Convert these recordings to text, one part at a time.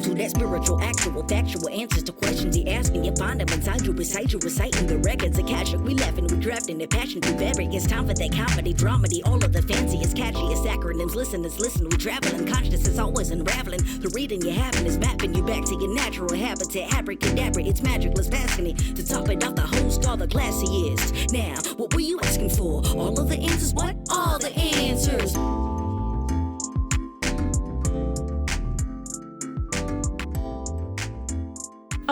Welcome to that spiritual, actual, factual answers to questions you're asking. You find them inside you, recite you, reciting the records. Akashic, we laughing, we drafting the passion to vary. It's time for that comedy, dramedy, all of the fanciest, catchiest acronyms. Listeners, listen, we traveling. Consciousness is always unraveling. The reading you're having is mapping you back to your natural habitat. Abracadabra, it's magic, let's basking it. To top it off, the host, all the classiest. Now, what were you asking for? All of the answers? What? All the answers.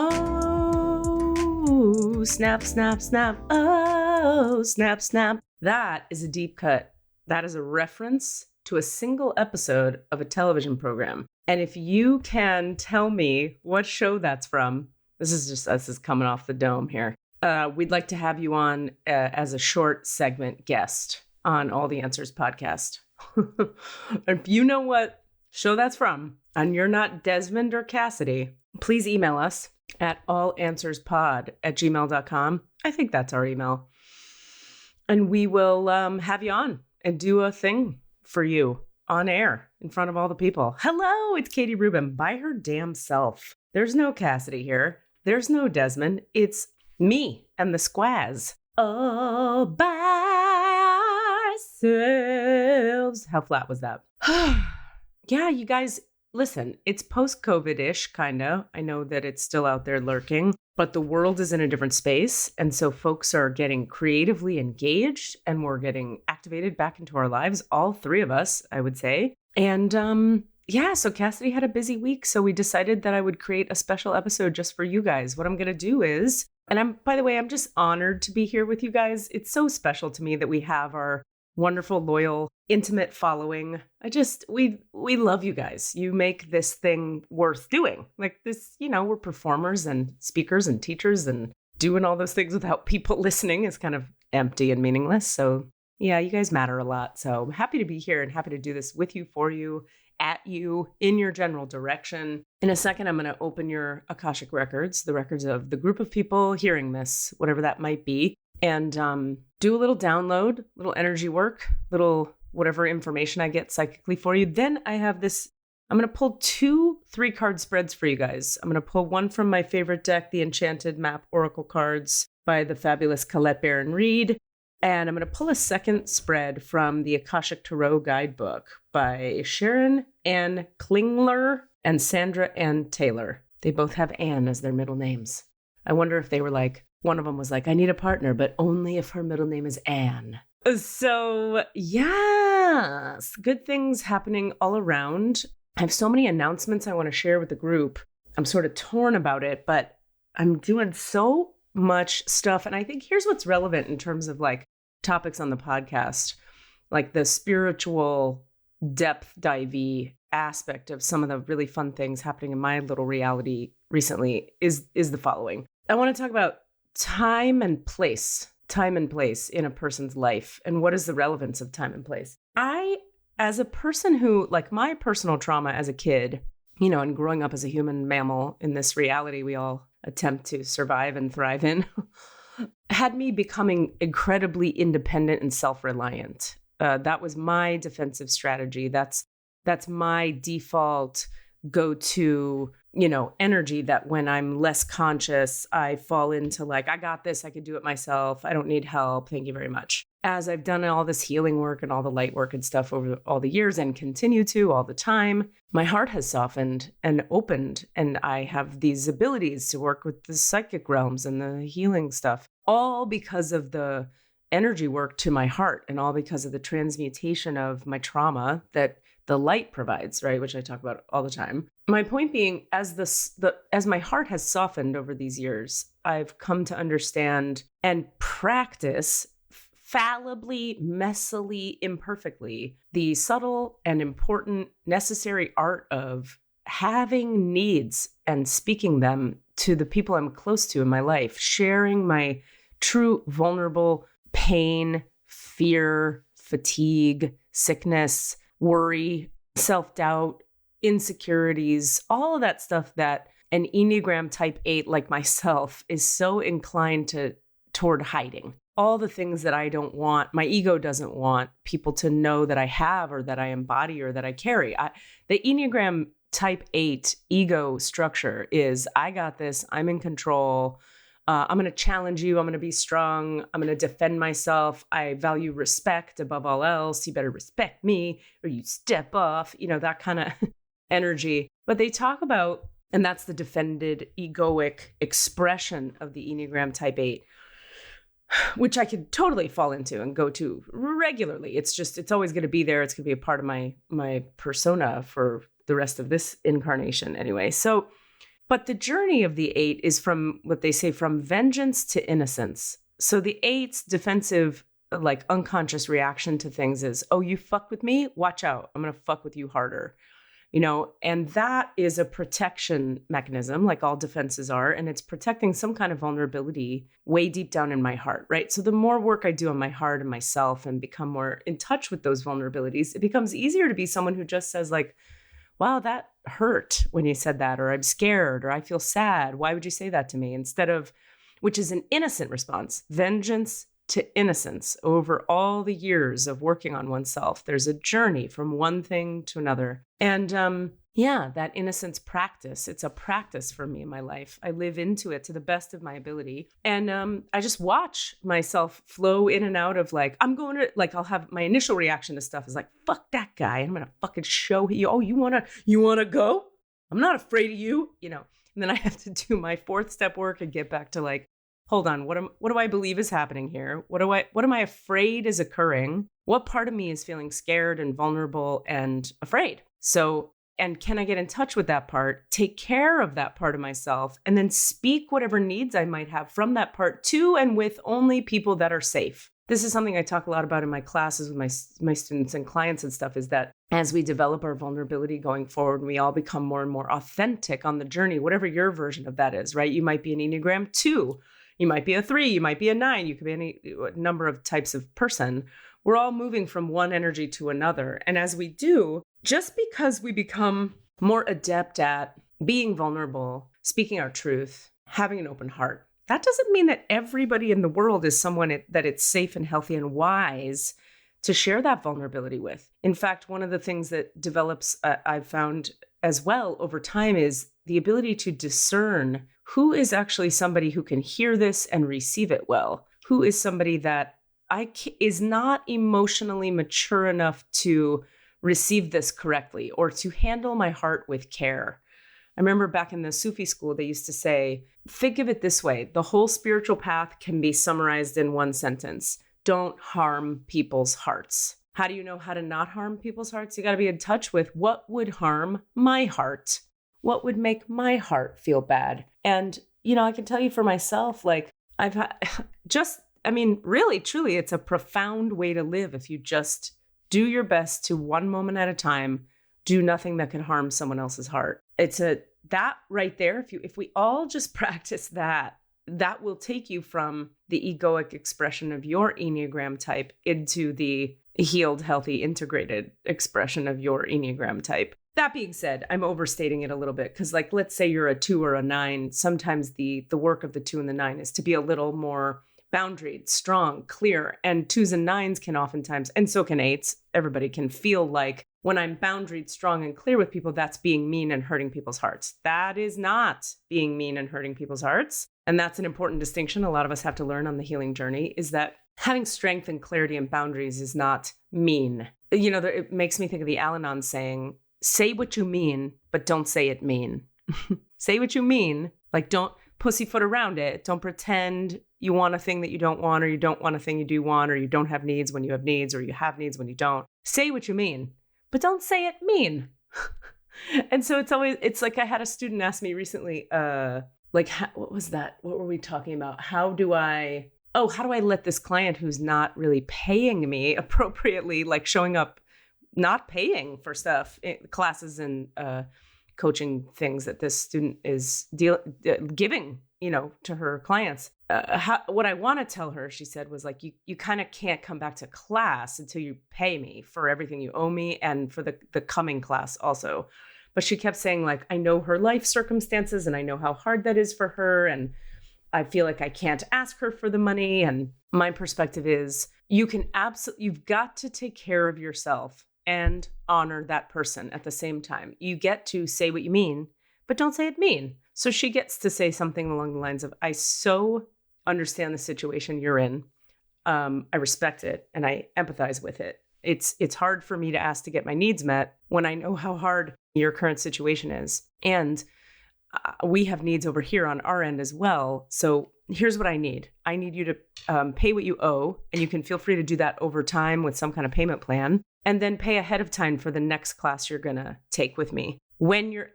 Oh, snap, snap, snap. Oh, snap, snap. That is a deep cut. That is a reference to a single episode of a television program. And if you can tell me what show that's from, this is coming off the dome here. We'd like to have you on as a short segment guest on All the Answers podcast. If you know what show that's from, and you're not Desmond or Cassidy, please email us at allanswerspod@gmail.com. I think that's our email. And we will have you on and do a thing for you on air in front of all the people. Hello, it's Katie Rubin by her damn self. There's no Cassidy here. There's no Desmond. It's me and the squaz. All by ourselves. How flat was that? Yeah, you guys, listen, it's post-COVID-ish, kind of. I know that it's still out there lurking, but the world is in a different space. And so folks are getting creatively engaged and we're getting activated back into our lives, all three of us, I would say. And so Cassidy had a busy week. So we decided that I would create a special episode just for you guys. What I'm going to do is, and by the way, I'm just honored to be here with you guys. It's so special to me that we have our wonderful, loyal, intimate following. We love you guys. You make this thing worth doing. Like this, we're performers and speakers and teachers, and doing all those things without people listening is kind of empty and meaningless. So yeah, you guys matter a lot. So I'm happy to be here and happy to do this with you, for you, at you, in your general direction. In a second, I'm going to open your Akashic records, the records of the group of people hearing this, whatever that might be, and do a little download, little energy work, little whatever information I get psychically for you. Then I have this, I'm going to pull 2 3-card spreads for you guys. I'm going to pull one from my favorite deck, the Enchanted Map Oracle cards by the fabulous Colette Baron Reed. And I'm going to pull a second spread from the Akashic Tarot Guidebook by Sharon Ann Klingler and Sandra Ann Taylor. They both have Ann as their middle names. I wonder if they were like, one of them was like, I need a partner, but only if her middle name is Ann. So yes, good things happening all around. I have so many announcements I want to share with the group. I'm sort of torn about it, but I'm doing so much stuff. And I think here's what's relevant in terms of like topics on the podcast, like the spiritual depth divey aspect of some of the really fun things happening in my little reality recently is the following. I want to talk about time and place in a person's life. And what is the relevance of time and place? As a person who, like my personal trauma as a kid, and growing up as a human mammal in this reality we all attempt to survive and thrive in, had me becoming incredibly independent and self-reliant. That was my defensive strategy. That's my default go-to, energy, that when I'm less conscious, I fall into like, I got this, I could do it myself. I don't need help. Thank you very much. As I've done all this healing work and all the light work and stuff over all the years and continue to all the time, my heart has softened and opened. And I have these abilities to work with the psychic realms and the healing stuff, all because of the energy work to my heart and all because of the transmutation of my trauma that the light provides, right? Which I talk about all the time. My point being, as my heart has softened over these years, I've come to understand and practice fallibly, messily, imperfectly, the subtle and important, necessary art of having needs and speaking them to the people I'm close to in my life, sharing my true vulnerable pain, fear, fatigue, sickness, worry, self-doubt, insecurities, all of that stuff that an Enneagram type 8 like myself is so inclined toward hiding. All the things that I don't want, my ego doesn't want people to know that I have or that I embody or that I carry. The Enneagram type 8 ego structure is, I got this, I'm in control. I'm going to challenge you. I'm going to be strong. I'm going to defend myself. I value respect above all else. You better respect me or you step off, that kind of energy. But they talk about, and that's the defended egoic expression of the Enneagram type 8, which I could totally fall into and go to regularly. It's always going to be there. It's going to be a part of my persona for the rest of this incarnation anyway. So, but the journey of the 8 is from what they say, from vengeance to innocence. So the 8's defensive, like unconscious reaction to things is, oh, you fuck with me? Watch out. I'm going to fuck with you harder. And that is a protection mechanism, like all defenses are. And it's protecting some kind of vulnerability way deep down in my heart, right? So the more work I do on my heart and myself and become more in touch with those vulnerabilities, it becomes easier to be someone who just says like, wow, that hurt when you said that, or I'm scared, or I feel sad. Why would you say that to me? Instead of, which is an innocent response, vengeance to innocence. Over all the years of working on oneself, there's a journey from one thing to another. And that innocence practice, it's a practice for me in my life. I live into it to the best of my ability. And I just watch myself flow in and out of like, I'm going to, like, I'll have my initial reaction to stuff is like, fuck that guy. I'm going to fucking show you. Oh, you want to go? I'm not afraid of you, And then I have to do my 4th step work and get back to like, hold on, what do I believe is happening here? What am I afraid is occurring? What part of me is feeling scared and vulnerable and afraid? So, and can I get in touch with that part, take care of that part of myself, and then speak whatever needs I might have from that part to and with only people that are safe. This is something I talk a lot about in my classes with my students and clients and stuff, is that as we develop our vulnerability going forward, we all become more and more authentic on the journey, whatever your version of that is, right? You might be an Enneagram 2. You might be a 3, you might be a 9, you could be any number of types of person. We're all moving from one energy to another. And as we do, just because we become more adept at being vulnerable, speaking our truth, having an open heart, that doesn't mean that everybody in the world is someone that it's safe and healthy and wise to share that vulnerability with. In fact, one of the things that develops, I've found as well over time, is the ability to discern who is actually somebody who can hear this and receive it well, who is somebody that is not emotionally mature enough to receive this correctly or to handle my heart with care. I remember back in the Sufi school, they used to say, think of it this way. The whole spiritual path can be summarized in one sentence. Don't harm people's hearts. How do you know how to not harm people's hearts? You got to be in touch with what would harm my heart. What would make my heart feel bad? And, I can tell you for myself, like I've had really, truly, it's a profound way to live. If you just do your best to one moment at a time, do nothing that can harm someone else's heart. That right there. If we all just practice that will take you from the egoic expression of your Enneagram type into the healed, healthy, integrated expression of your Enneagram type. That being said, I'm overstating it a little bit because, like, let's say you're a 2 or a 9. Sometimes the work of the 2 and the 9 is to be a little more boundaried, strong, clear. And 2s and 9s can oftentimes, and so can 8s, everybody can feel like when I'm boundaried, strong, and clear with people, that's being mean and hurting people's hearts. That is not being mean and hurting people's hearts. And that's an important distinction a lot of us have to learn on the healing journey, is that having strength and clarity and boundaries is not mean. It makes me think of the Al-Anon saying, say what you mean, but don't say it mean. Say what you mean, like don't pussyfoot around it. Don't pretend you want a thing that you don't want, or you don't want a thing you do want, or you don't have needs when you have needs, or you have needs when you don't. Say what you mean, but don't say it mean. And so it's like I had a student ask me recently, what was that? What were we talking about? How do I let this client who's not really paying me appropriately, like showing up not paying for stuff, classes and coaching things that this student is giving, to her clients. What I want to tell her, she said, was like, you kind of can't come back to class until you pay me for everything you owe me and for the coming class also. But she kept saying, like, I know her life circumstances and I know how hard that is for her. And I feel like I can't ask her for the money. And my perspective is you've got to take care of yourself. and honor that person at the same time. You get to say what you mean, but don't say it mean. So she gets to say something along the lines of, I so understand the situation you're in. I respect it and I empathize with it. It's hard for me to ask to get my needs met when I know how hard your current situation is. And we have needs over here on our end as well. So here's what I need. I need you to pay what you owe, and you can feel free to do that over time with some kind of payment plan, and then pay ahead of time for the next class you're going to take with me.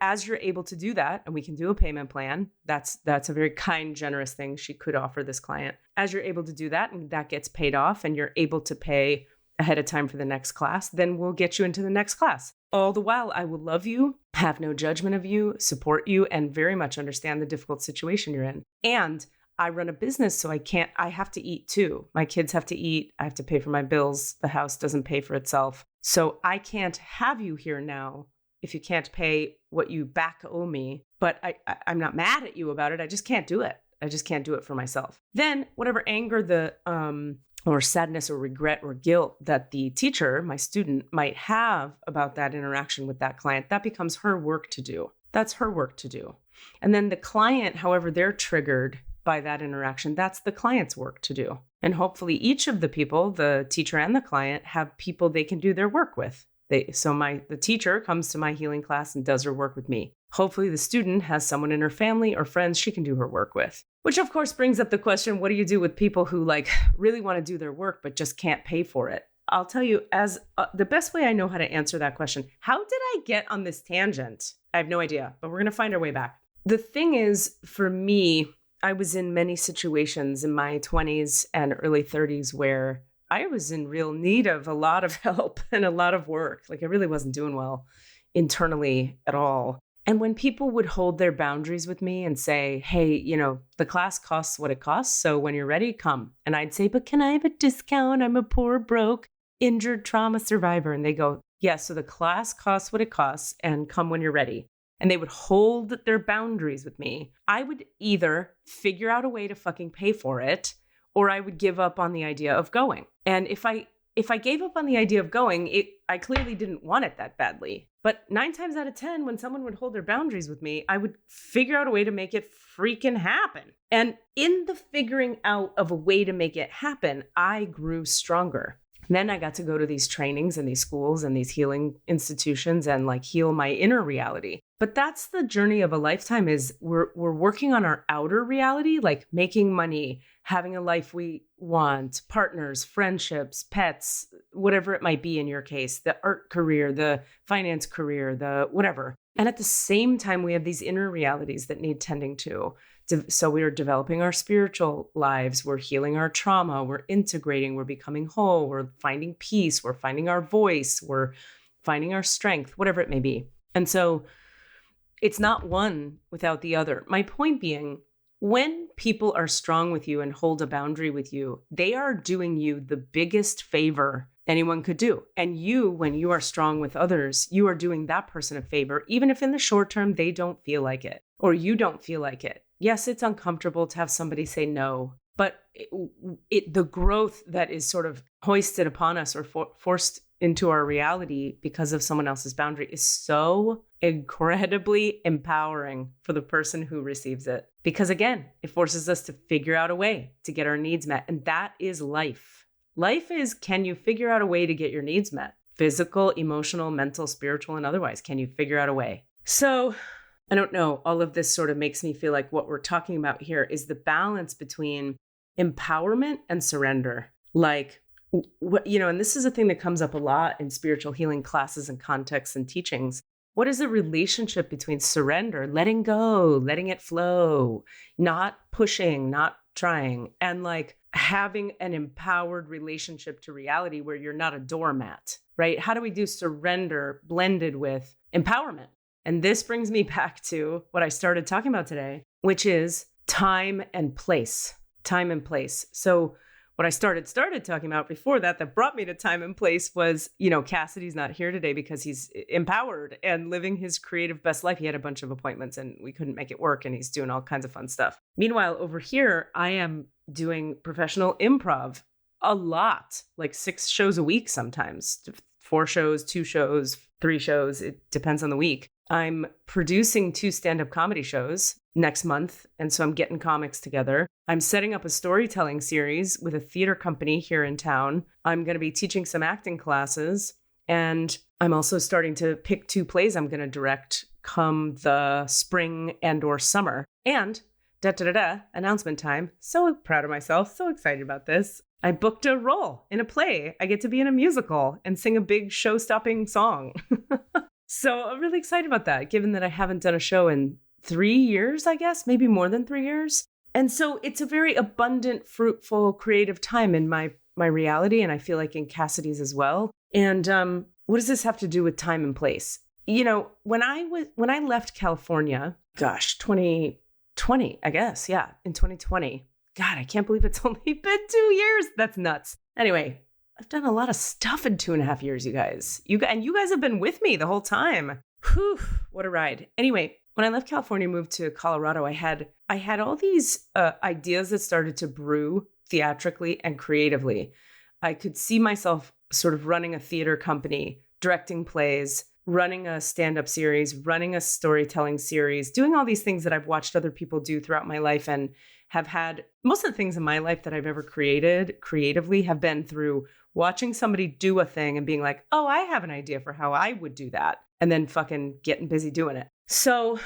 As you're able to do that, and we can do a payment plan, that's a very kind, generous thing she could offer this client. As you're able to do that and that gets paid off and you're able to pay ahead of time for the next class, then we'll get you into the next class. All the while, I will love you, have no judgment of you, support you, and very much understand the difficult situation you're in. And I run a business, so I have to eat too. My kids have to eat. I have to pay for my bills. The house doesn't pay for itself. So I can't have you here now if you can't pay what you back owe me. But I'm not mad at you about it. I just can't do it. I just can't do it for myself. Then whatever anger or sadness or regret or guilt that the teacher, my student, might have about that interaction with that client, that becomes her work to do. That's her work to do. And then the client, however they're triggered by that interaction, that's the client's work to do. And hopefully each of the people, the teacher and the client, have people they can do their work with. The teacher comes to my healing class and does her work with me. Hopefully the student has someone in her family or friends she can do her work with. Which of course brings up the question, what do you do with people who really want to do their work but just can't pay for it? I'll tell you, as the best way I know how to answer that question, how did I get on this tangent? I have no idea, but we're going to find our way back. The thing is, for me, I was in many situations in my 20s and early 30s where I was in real need of a lot of help and a lot of work. I really wasn't doing well internally at all. And when people would hold their boundaries with me and say, hey, the class costs what it costs, so when you're ready, come. And I'd say, but can I have a discount? I'm a poor, broke, injured trauma survivor. And they go, yeah, so the class costs what it costs and come when you're ready. And they would hold their boundaries with me. I would either figure out a way to fucking pay for it, or I would give up on the idea of going. And if I gave up on the idea of going, I clearly didn't want it that badly. But 9 times out of 10, when someone would hold their boundaries with me, I would figure out a way to make it freaking happen. And in the figuring out of a way to make it happen, I grew stronger. And then I got to go to these trainings and these schools and these healing institutions and heal my inner reality. But that's the journey of a lifetime, is we're working on our outer reality, like making money, having a life we want, partners, friendships, pets, whatever it might be in your case, the art career, the finance career, the whatever. And at the same time, we have these inner realities that need tending to. So we are developing our spiritual lives. We're healing our trauma. We're integrating. We're becoming whole. We're finding peace. We're finding our voice. We're finding our strength, whatever it may be. And so it's not one without the other. My point being, when people are strong with you and hold a boundary with you, they are doing you the biggest favor anyone could do. And you, when you are strong with others, you are doing that person a favor, even if in the short term they don't feel like it or you don't feel like it. Yes, it's uncomfortable to have somebody say no, but the growth that is sort of hoisted upon us or forced into our reality because of someone else's boundary is so incredibly empowering for the person who receives it. Because again, it forces us to figure out a way to get our needs met. And that is life. Life is, can you figure out a way to get your needs met? Physical, emotional, mental, spiritual, and otherwise. Can you figure out a way? So I don't know. All of this sort of makes me feel like what we're talking about here is the balance between empowerment and surrender. And this is a thing that comes up a lot in spiritual healing classes and contexts and teachings. What is the relationship between surrender, letting go, letting it flow, not pushing, not trying, and having an empowered relationship to reality where you're not a doormat, right? How do we do surrender blended with empowerment? And this brings me back to what I started talking about today, which is time and place. Time and place. So what I started talking about before that brought me to time and place was, Cassidy's not here today because he's empowered and living his creative best life. He had a bunch of appointments and we couldn't make it work, and he's doing all kinds of fun stuff. Meanwhile, over here, I am doing professional improv a lot, 6 shows a week sometimes, 4 shows, 2 shows, 3 shows. It depends on the week. I'm producing 2 stand-up comedy shows next month. And so I'm getting comics together. I'm setting up a storytelling series with a theater company here in town. I'm going to be teaching some acting classes. And I'm also starting to pick 2 plays I'm going to direct come the spring and or summer. And announcement time. So proud of myself. So excited about this. I booked a role in a play. I get to be in a musical and sing a big show-stopping song. So I'm really excited about that, given that I haven't done a show in 3 years, I guess, maybe more than 3 years. And so it's a very abundant, fruitful, creative time in my reality. And I feel like in Cassidy's as well. And what does this have to do with time and place? You know, when I left California, 2020, I guess. Yeah. In 2020. God, I can't believe it's only been 2 years. That's nuts. Anyway, I've done a lot of stuff in 2.5 years, you guys. You guys have been with me the whole time. Whew, what a ride. Anyway, when I left California, moved to Colorado, I had all these ideas that started to brew theatrically and creatively. I could see myself sort of running a theater company, directing plays, running a stand-up series, running a storytelling series, doing all these things that I've watched other people do throughout my life, and have had most of the things in my life that I've ever created creatively have been through watching somebody do a thing and being like, oh, I have an idea for how I would do that. And then fucking getting busy doing it. So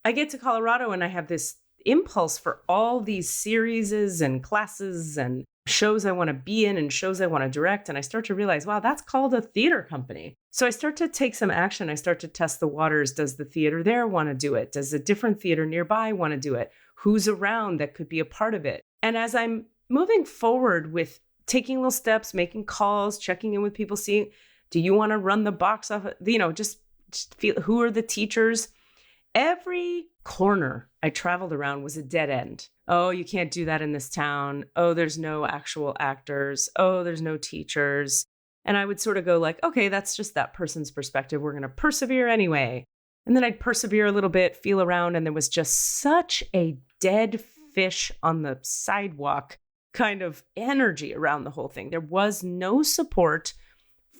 I get to Colorado and I have this impulse for all these series and classes and shows I want to be in and shows I want to direct. And I start to realize, wow, that's called a theater company. So I start to take some action. I start to test the waters. Does the theater there want to do it? Does a different theater nearby want to do it? Who's around that could be a part of it? And as I'm moving forward with taking little steps, making calls, checking in with people, seeing, do you want to run the box off? Just feel, who are the teachers? Every corner I traveled around was a dead end. Oh, you can't do that in this town. Oh, there's no actual actors. Oh, there's no teachers. And I would sort of go like, okay, that's just that person's perspective. We're going to persevere anyway. And then I'd persevere a little bit, feel around, and there was just such a dead fish on the sidewalk kind of energy around the whole thing. There was no support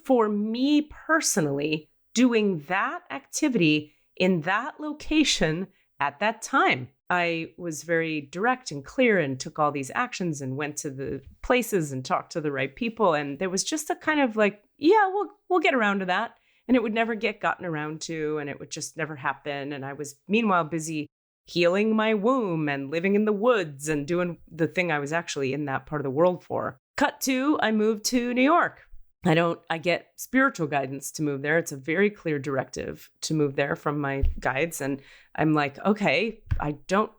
for me personally doing that activity in that location at that time. I was very direct and clear and took all these actions and went to the places and talked to the right people. And there was just a kind of like, yeah, we'll get around to that. And it would never get gotten around to, and it would just never happen. And I was meanwhile busy healing my womb and living in the woods and doing the thing I was actually in that part of the world for. Cut to, I moved to New York. I get spiritual guidance to move there. It's a very clear directive to move there from my guides. And I'm like, okay,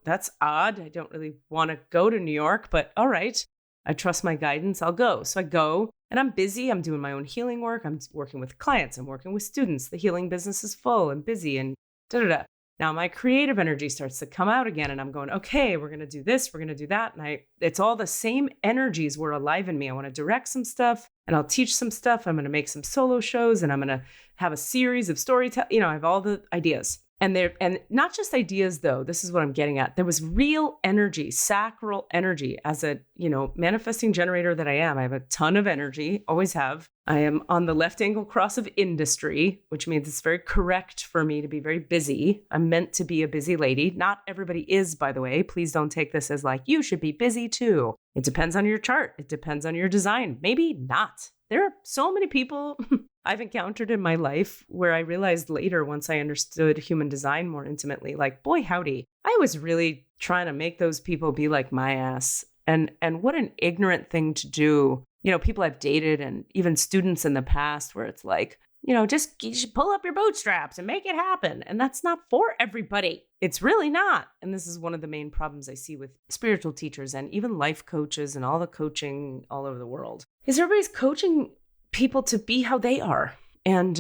that's odd. I don't really want to go to New York, but all right, I trust my guidance. I'll go. So I go and I'm busy. I'm doing my own healing work. I'm working with clients. I'm working with students. The healing business is full and busy and da-da-da. Now my creative energy starts to come out again and I'm going, okay, we're going to do this. We're going to do that. And it's all the same energies were alive in me. I want to direct some stuff and I'll teach some stuff. I'm going to make some solo shows and I'm going to have a series of storytelling. I have all the ideas. And not just ideas, though. This is what I'm getting at. There was real energy, sacral energy. As a, manifesting generator that I am, I have a ton of energy, always have. I am on the left angle cross of industry, which means it's very correct for me to be very busy. I'm meant to be a busy lady. Not everybody is, by the way. Please don't take this as like, you should be busy too. It depends on your chart. It depends on your design. Maybe not. There are so many people I've encountered in my life where I realized later, once I understood human design more intimately, like, boy, howdy, I was really trying to make those people be like my ass. And what an ignorant thing to do. People I've dated and even students in the past where it's like, just you should pull up your bootstraps and make it happen. And that's not for everybody. It's really not. And this is one of the main problems I see with spiritual teachers and even life coaches and all the coaching all over the world is everybody's coaching people to be how they are. And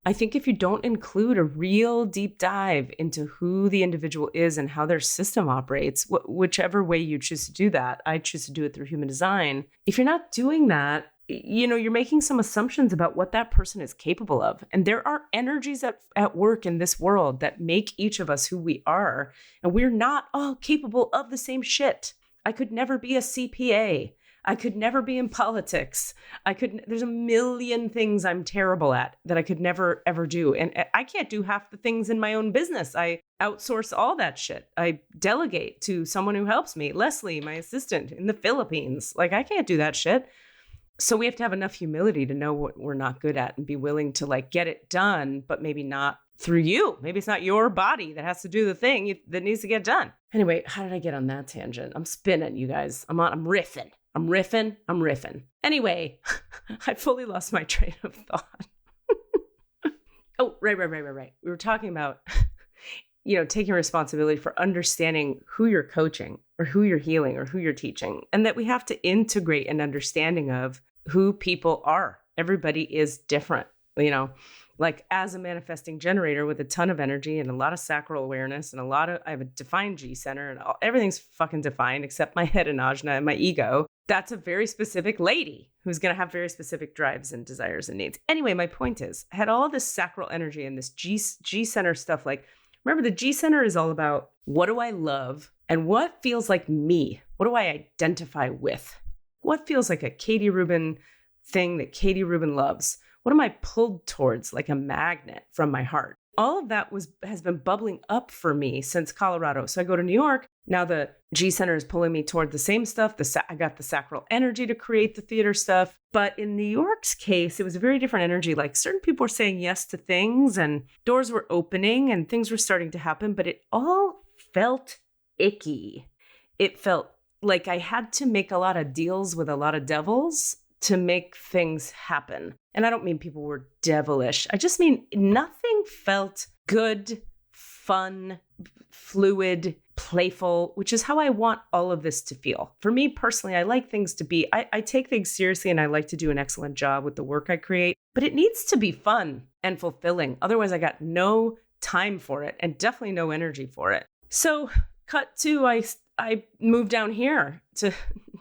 I think if you don't include a real deep dive into who the individual is and how their system operates, whichever way you choose to do that, I choose to do it through human design. If you're not doing that, you're making some assumptions about what that person is capable of. And there are energies at work in this world that make each of us who we are. And we're not all capable of the same shit. I could never be a CPA. I could never be in politics. There's a million things I'm terrible at that I could never, ever do. And I can't do half the things in my own business. I outsource all that shit. I delegate to someone who helps me, Leslie, my assistant in the Philippines. Like, I can't do that shit. So we have to have enough humility to know what we're not good at and be willing to like get it done, but maybe not through you. Maybe it's not your body that has to do the thing that needs to get done. Anyway, how did I get on that tangent? I'm spinning, you guys. I'm riffing. I'm riffing. Anyway, I fully lost my train of thought. Oh, right. We were talking about, taking responsibility for understanding who you're coaching or who you're healing or who you're teaching, and that we have to integrate an understanding of who people are. Everybody is different, like as a manifesting generator with a ton of energy and a lot of sacral awareness and I have a defined G center and everything's fucking defined except my head and ajna and my ego. That's a very specific lady who's going to have very specific drives and desires and needs. Anyway, my point is, I had all this sacral energy and this G center stuff. Like, remember, the G center is all about what do I love and what feels like me? What do I identify with? What feels like a Katie Rubin thing that Katie Rubin loves? What am I pulled towards like a magnet from my heart? All of that has been bubbling up for me since Colorado. So I go to New York. Now the G center is pulling me toward the same stuff. I got the sacral energy to create the theater stuff. But in New York's case, it was a very different energy. Like certain people were saying yes to things and doors were opening and things were starting to happen, but it all felt icky. It felt like I had to make a lot of deals with a lot of devils to make things happen. And I don't mean people were devilish. I just mean nothing felt good, fun, fluid, playful, which is how I want all of this to feel. For me personally, I like things to be, I take things seriously and I like to do an excellent job with the work I create, but it needs to be fun and fulfilling. Otherwise, I got no time for it and definitely no energy for it. So cut to, I moved down here to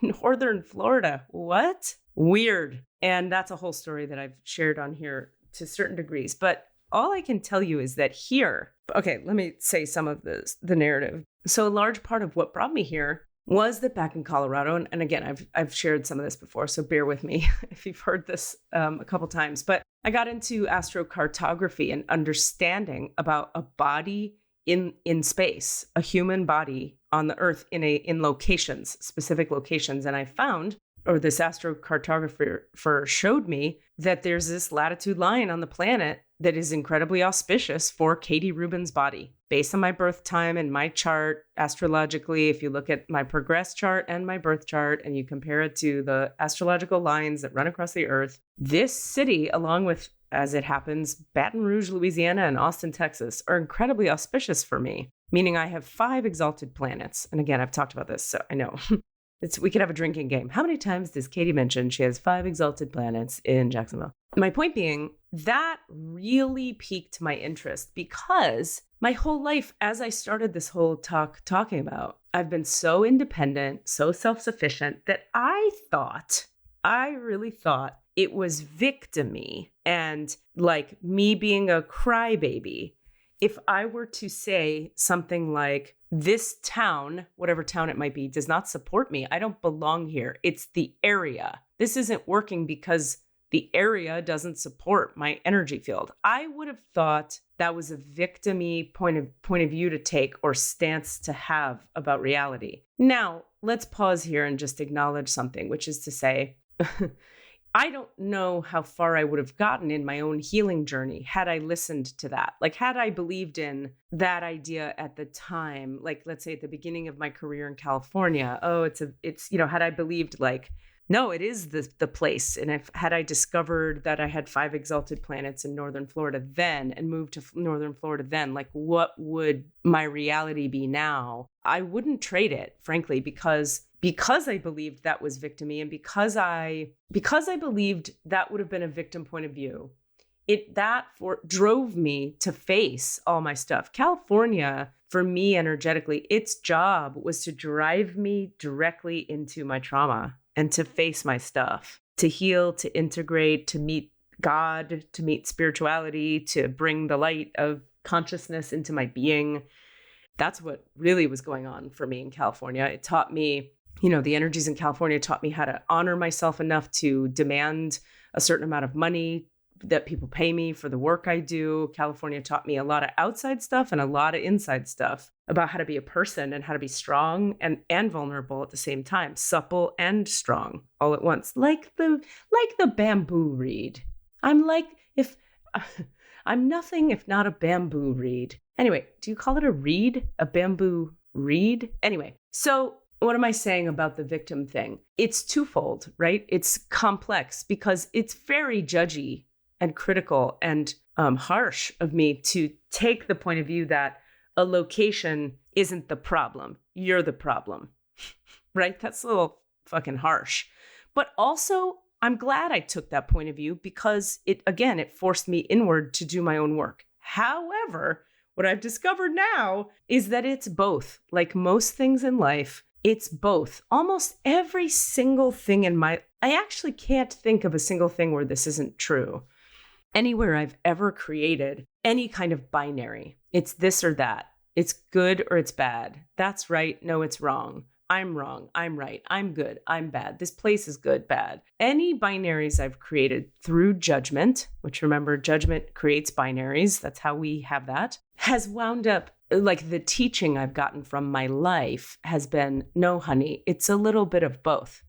northern Florida. What? Weird. And that's a whole story that I've shared on here to certain degrees. But all I can tell you is that here, okay, let me say some of the narrative. So a large part of what brought me here was that back in Colorado, and again, I've shared some of this before, so bear with me if you've heard this a couple times, but I got into astrocartography and understanding about a body in space, a human body on the earth in locations, specific locations. And I found, or this astrocartographer showed me, that there's this latitude line on the planet that is incredibly auspicious for Katie Rubin's body. Based on my birth time and my chart, astrologically, if you look at my progress chart and my birth chart and you compare it to the astrological lines that run across the earth, this city, along with, as it happens, Baton Rouge, Louisiana, and Austin, Texas, are incredibly auspicious for me, meaning I have 5 exalted planets. And again, I've talked about this, so I know. We could have a drinking game. How many times does Katie mention she has 5 exalted planets in Jacksonville? My point being, that really piqued my interest because my whole life, as I started this whole talking about, I've been so independent, so self-sufficient that I really thought it was victim-y and like me being a crybaby. If I were to say something like, this town, whatever town it might be, does not support me. I don't belong here. It's the area. This isn't working because the area doesn't support my energy field. I would have thought that was a victim-y point of view to take or stance to have about reality. Now, let's pause here and just acknowledge something, which is to say, I don't know how far I would have gotten in my own healing journey had I listened to that. Like, had I believed in that idea at the time, like, let's say at the beginning of my career in California, had I believed like, no, it is the place. And had I discovered that I had 5 exalted planets in Northern Florida then and moved to Northern Florida then, like, what would my reality be now? I wouldn't trade it, frankly, because I believed that was victim-y and because I believed that would have been a victim point of view, drove me to face all my stuff. California, for me energetically, its job was to drive me directly into my trauma and to face my stuff, to heal, to integrate, to meet God, to meet spirituality, to bring the light of consciousness into my being. That's what really was going on for me in California. It taught me The energies in California taught me how to honor myself enough to demand a certain amount of money that people pay me for the work I do. California taught me a lot of outside stuff and a lot of inside stuff about how to be a person and how to be strong and vulnerable at the same time, supple and strong all at once, like the bamboo reed. I'm nothing if not a bamboo reed. Anyway, do you call it a reed? A bamboo reed? Anyway, so what am I saying about the victim thing? It's twofold, right? It's complex because it's very judgy and critical and harsh of me to take the point of view that a location isn't the problem. You're the problem, right? That's a little fucking harsh. But also, I'm glad I took that point of view because it forced me inward to do my own work. However, what I've discovered now is that it's both. Like most things in life, it's both. Almost every single thing I actually can't think of a single thing where this isn't true. Anywhere I've ever created any kind of binary, it's this or that. It's good or it's bad. That's right. No, it's wrong. I'm wrong. I'm right. I'm good. I'm bad. This place is good, bad. Any binaries I've created through judgment, which remember, judgment creates binaries. That's how we have that, has wound up like the teaching I've gotten from my life has been, no, honey, it's a little bit of both,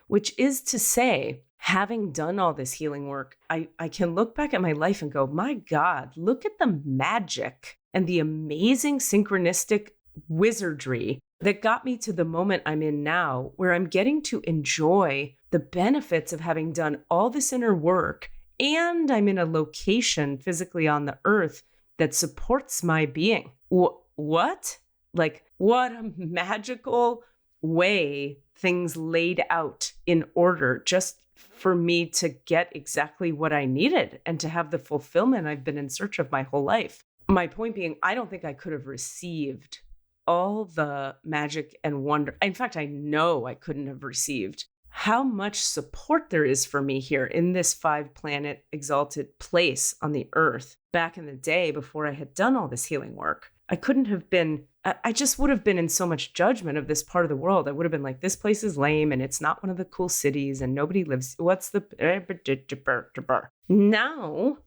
which is to say, having done all this healing work, I can look back at my life and go, my God, look at the magic and the amazing synchronistic wizardry that got me to the moment I'm in now, where I'm getting to enjoy the benefits of having done all this inner work. And I'm in a location physically on the earth that supports my being. What? Like, what a magical way things laid out in order just for me to get exactly what I needed and to have the fulfillment I've been in search of my whole life. My point being, I don't think I could have received all the magic and wonder. In fact, I know I couldn't have received how much support there is for me here in this 5-planet exalted place on the earth back in the day before I had done all this healing work. I couldn't have been, I just would have been in so much judgment of this part of the world. I would have been like, this place is lame and it's not one of the cool cities and nobody lives. What's the... Now,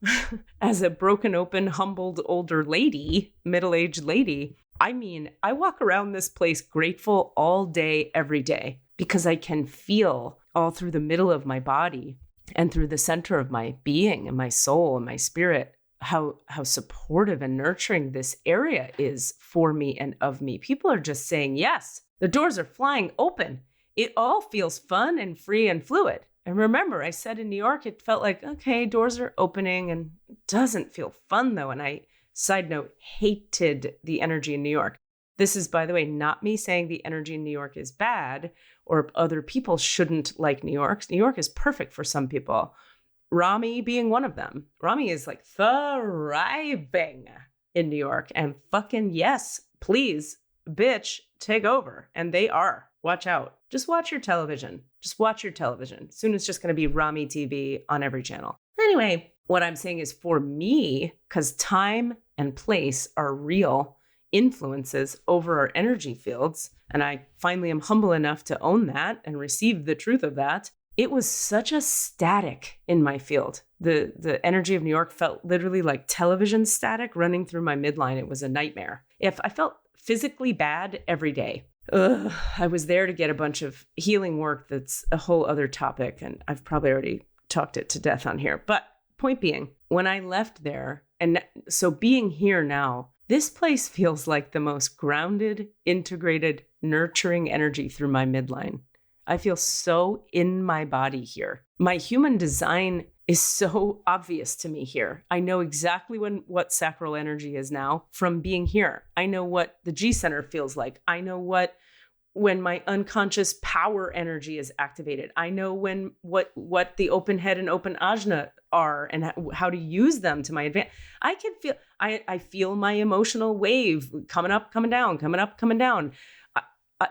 as a broken open, humbled older lady, middle-aged lady, I walk around this place grateful all day, every day, because I can feel all through the middle of my body and through the center of my being and my soul and my spirit, how supportive and nurturing this area is for me and of me. People are just saying, yes, the doors are flying open. It all feels fun and free and fluid. And remember, I said in New York, it felt like, okay, doors are opening and it doesn't feel fun though. And I, side note, hated the energy in New York. This is, by the way, not me saying the energy in New York is bad or other people shouldn't like New York. New York is perfect for some people. Rami being one of them. Rami is like thriving in New York and fucking yes, please, bitch, take over. And they are. Watch out. Just watch your television. Just watch your television. Soon it's just going to be Rami TV on every channel. Anyway, what I'm saying is for me, because time and place are real influences over our energy fields, and I finally am humble enough to own that and receive the truth of that, it was such a static in my field. The energy of New York felt literally like television static running through my midline. It was a nightmare. If I felt physically bad every day. I was there to get a bunch of healing work that's a whole other topic, and I've probably already talked it to death on here. But point being, when I left there, and so being here now, this place feels like the most grounded, integrated, nurturing energy through my midline. I feel so in my body here. My human design is so obvious to me here. I know exactly what sacral energy is now from being here. I know what the G center feels like. I know when my unconscious power energy is activated. I know what the open head and open ajna are and how to use them to my advantage. I can feel, I feel my emotional wave coming up, coming down, coming up, coming down.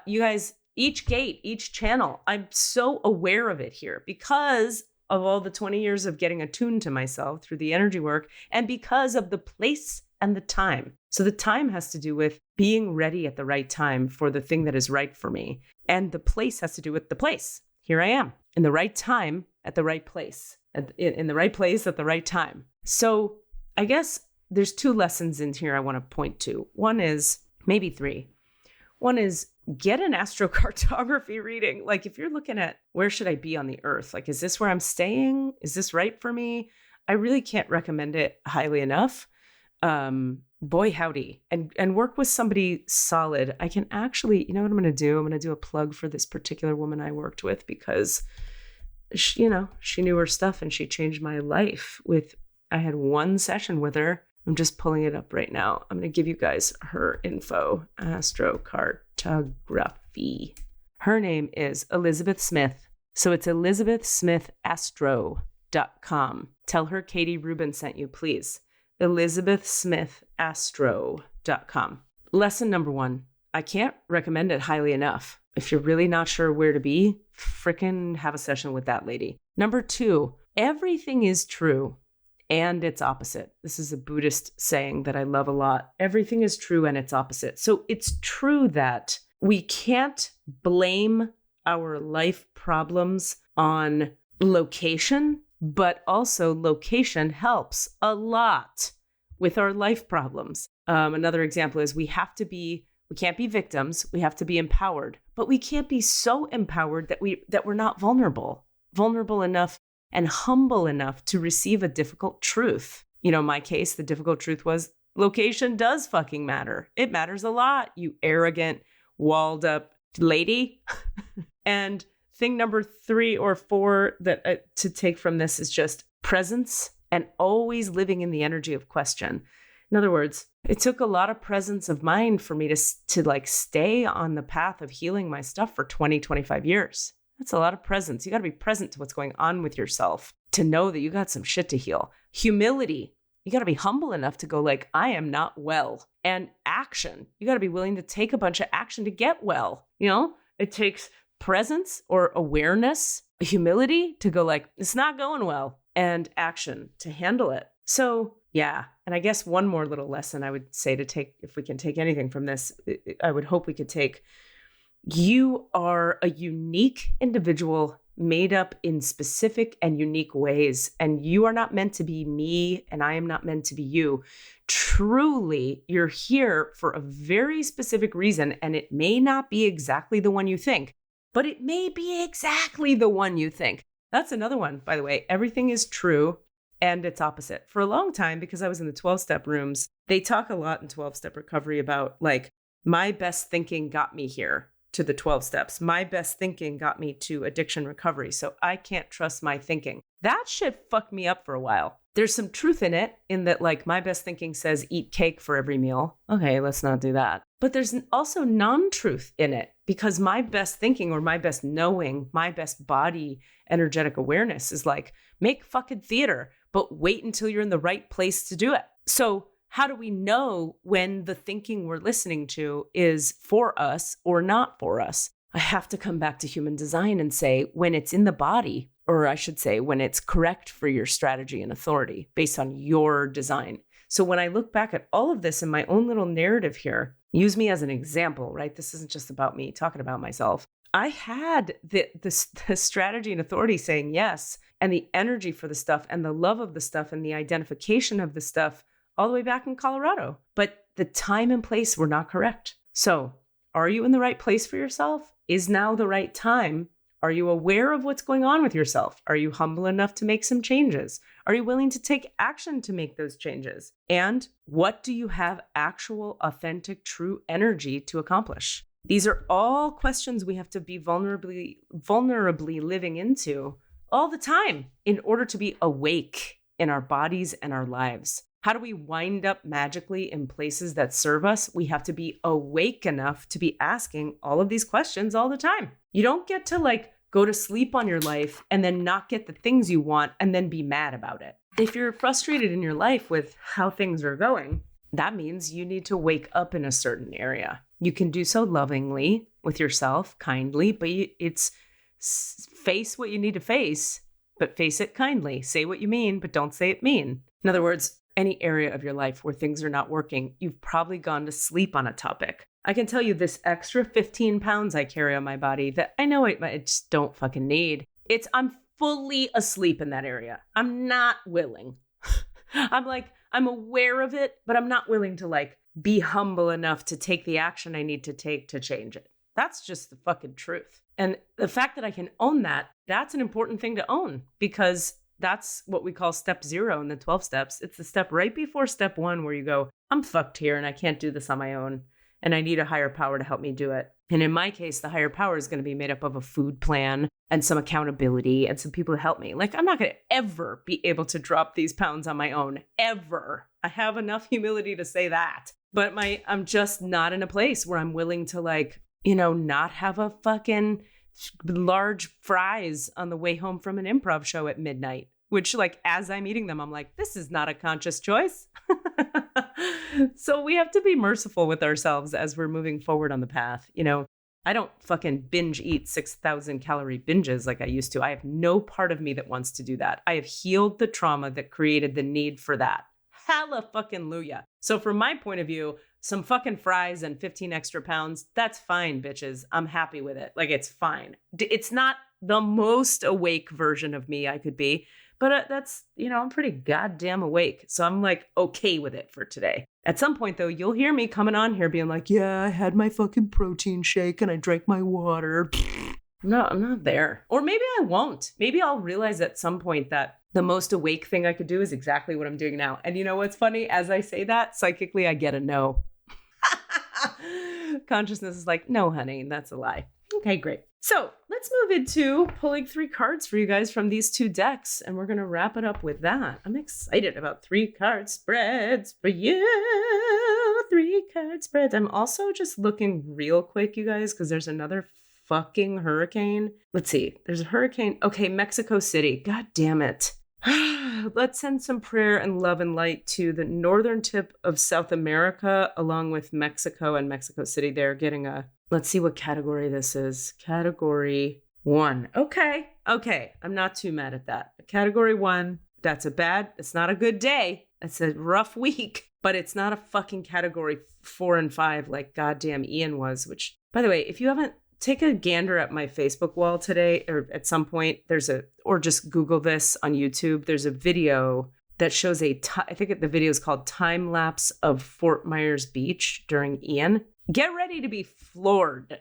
You guys, each gate, each channel, I'm so aware of it here because of all the 20 years of getting attuned to myself through the energy work and because of the place and the time. So the time has to do with being ready at the right time for the thing that is right for me. And the place has to do with the place. Here I am in the right time at the right place, in the right place at the right time. So I guess there's 2 lessons in here I want to point to. One is, maybe 3. One is, get an astrocartography reading. Like, if you're looking at where should I be on the earth? Like, is this where I'm staying? Is this right for me? I really can't recommend it highly enough. Boy, howdy. And work with somebody solid. I can actually, you know what I'm going to do? I'm going to do a plug for this particular woman I worked with because she knew her stuff and she changed my life I had 1 session with her. I'm just pulling it up right now. I'm going to give you guys her info. Astrocartography. Her name is Elizabeth Smith. So it's elizabethsmithastro.com. Tell her Katie Rubin sent you, please. elizabethsmithastro.com. Lesson number 1. I can't recommend it highly enough. If you're really not sure where to be, frickin' have a session with that lady. Number 2, everything is true and its opposite. This is a Buddhist saying that I love a lot. Everything is true and its opposite. So it's true that we can't blame our life problems on location, but also location helps a lot with our life problems. Another example is we can't be victims. We have to be empowered, but we can't be so empowered that we're not vulnerable enough and humble enough to receive a difficult truth. You know, in my case, the difficult truth was location does fucking matter. It matters a lot, you arrogant, walled up lady. And thing number 3 or 4 that to take from this is just presence and always living in the energy of question. In other words, it took a lot of presence of mind for me to stay on the path of healing my stuff for 20, 25 years. That's a lot of presence. You got to be present to what's going on with yourself to know that you got some shit to heal. Humility. You got to be humble enough to go like, I am not well. And action. You got to be willing to take a bunch of action to get well. You know, it takes presence or awareness, humility to go like, it's not going well, and action to handle it. So yeah. And I guess one more little lesson I would say to take, if we can take anything from this, I would hope we could take, you are a unique individual made up in specific and unique ways. And you are not meant to be me, and I am not meant to be you. Truly, you're here for a very specific reason, and it may not be exactly the one you think, but it may be exactly the one you think. That's another one, by the way. Everything is true and its opposite. For a long time, because I was in the 12-step rooms, they talk a lot in 12-step recovery about like, my best thinking got me here to the 12 steps. My best thinking got me to addiction recovery. So I can't trust my thinking. That shit fucked me up for a while. There's some truth in it, in that like my best thinking says eat cake for every meal. Okay, let's not do that. But there's also non-truth in it, because my best thinking or my best knowing, my best body energetic awareness is like, make fucking theater, but wait until you're in the right place to do it. So how do we know when the thinking we're listening to is for us or not for us? I have to come back to human design and say, when it's in the body, or I should say, when it's correct for your strategy and authority based on your design. So when I look back at all of this in my own little narrative here, use me as an example, right? This isn't just about me talking about myself. I had the strategy and authority saying yes, and the energy for the stuff and the love of the stuff and the identification of the stuff all the way back in Colorado. But the time and place were not correct. So are you in the right place for yourself? Is now the right time? Are you aware of what's going on with yourself? Are you humble enough to make some changes? Are you willing to take action to make those changes? And what do you have actual, authentic, true energy to accomplish? These are all questions we have to be vulnerably living into all the time in order to be awake in our bodies and our lives. How do we wind up magically in places that serve us? We have to be awake enough to be asking all of these questions all the time. You don't get to like go to sleep on your life and then not get the things you want and then be mad about it. If you're frustrated in your life with how things are going, that means you need to wake up in a certain area. You can do so lovingly with yourself, kindly, but it's face what you need to face, but face it kindly. Say what you mean, but don't say it mean. In other words, any area of your life where things are not working, you've probably gone to sleep on a topic. I can tell you this extra 15 pounds I carry on my body that I know I just don't fucking need. I'm fully asleep in that area. I'm not willing. I'm aware of it, but I'm not willing to like be humble enough to take the action I need to take to change it. That's just the fucking truth. And the fact that I can own that, that's an important thing to own, because that's what we call step 0 in the 12 steps. It's the step right before step 1 where you go, I'm fucked here and I can't do this on my own. And I need a higher power to help me do it. And in my case, the higher power is going to be made up of a food plan and some accountability and some people to help me. Like, I'm not going to ever be able to drop these pounds on my own, ever. I have enough humility to say that. But I'm just not in a place where I'm willing to, like, not have a fucking large fries on the way home from an improv show at midnight. Which, like, as I'm eating them, I'm like, this is not a conscious choice. So we have to be merciful with ourselves as we're moving forward on the path. I don't fucking binge eat 6,000 calorie binges like I used to. I have no part of me that wants to do that. I have healed the trauma that created the need for that. Hallelujah. So from my point of view, some fucking fries and 15 extra pounds, that's fine, bitches. I'm happy with it. Like, it's fine. It's not the most awake version of me I could be, but that's, I'm pretty goddamn awake. So I'm like, okay with it for today. At some point, though, you'll hear me coming on here being like, yeah, I had my fucking protein shake and I drank my water. No, I'm not there. Or maybe I won't. Maybe I'll realize at some point that the most awake thing I could do is exactly what I'm doing now. And you know what's funny? As I say that, psychically, I get a no. Consciousness is like, no, honey, that's a lie. Okay, great. So let's move into pulling 3 cards for you guys from these 2 decks. And we're going to wrap it up with that. I'm excited about 3 card spreads for you. 3 card spreads. I'm also just looking real quick, you guys, because there's another fucking hurricane. Let's see. There's a hurricane. Okay, Mexico City. God damn it. Let's send some prayer and love and light to the northern tip of South America, along with Mexico and Mexico City. They're getting let's see what category this is. Category 1. Okay. I'm not too mad at that. Category 1, it's not a good day. It's a rough week, but it's not a fucking category 4 and 5 like goddamn Ian was, which, by the way, if you haven't, take a gander at my Facebook wall today, or at some point or just Google this on YouTube. There's a video that shows I think the video is called Time Lapse of Fort Myers Beach during Ian. Get ready to be floored.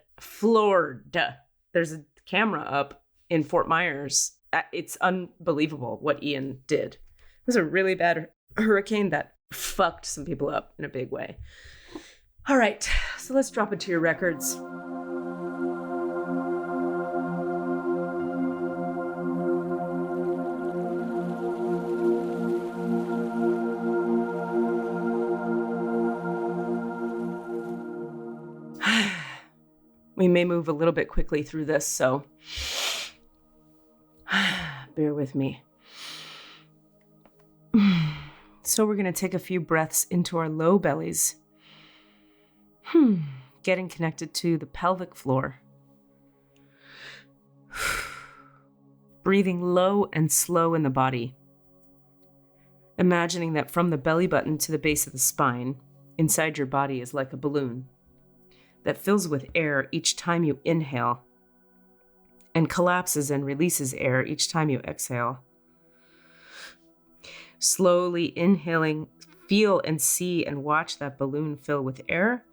There's a camera up in Fort Myers. It's unbelievable what Ian did. It was a really bad hurricane that fucked some people up in a big way. All right, so let's drop into your records. We may move a little bit quickly through this, so bear with me. So we're going to take a few breaths into our low bellies. Getting connected to the pelvic floor. Breathing low and slow in the body. Imagining that from the belly button to the base of the spine, inside your body is like a balloon that fills with air each time you inhale and collapses and releases air each time you exhale. Slowly inhaling, feel and see and watch that balloon fill with air,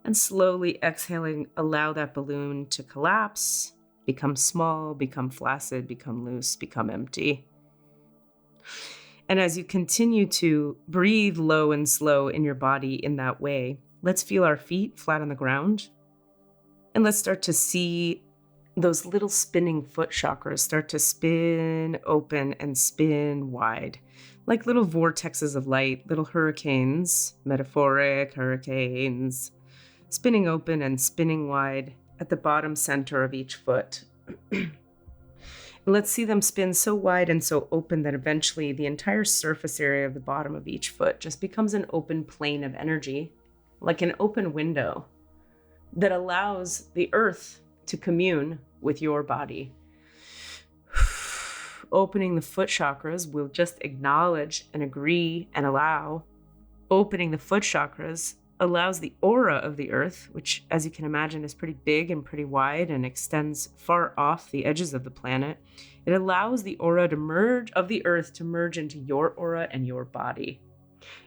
and slowly exhaling, allow that balloon to collapse, become small, become flaccid, become loose, become empty. And as you continue to breathe low and slow in your body in that way, let's feel our feet flat on the ground. And let's start to see those little spinning foot chakras start to spin open and spin wide, like little vortexes of light, little hurricanes, metaphoric hurricanes, spinning open and spinning wide at the bottom center of each foot. And let's see them spin so wide and so open that eventually the entire surface area of the bottom of each foot just becomes an open plane of energy, like an open window that allows the earth to commune with your body. opening the foot chakras, we'll just acknowledge and agree and allow. Opening the foot chakras allows the aura of the earth, which, as you can imagine, is pretty big and pretty wide and extends far off the edges of the planet. It allows the aura of the earth to merge into your aura and your body.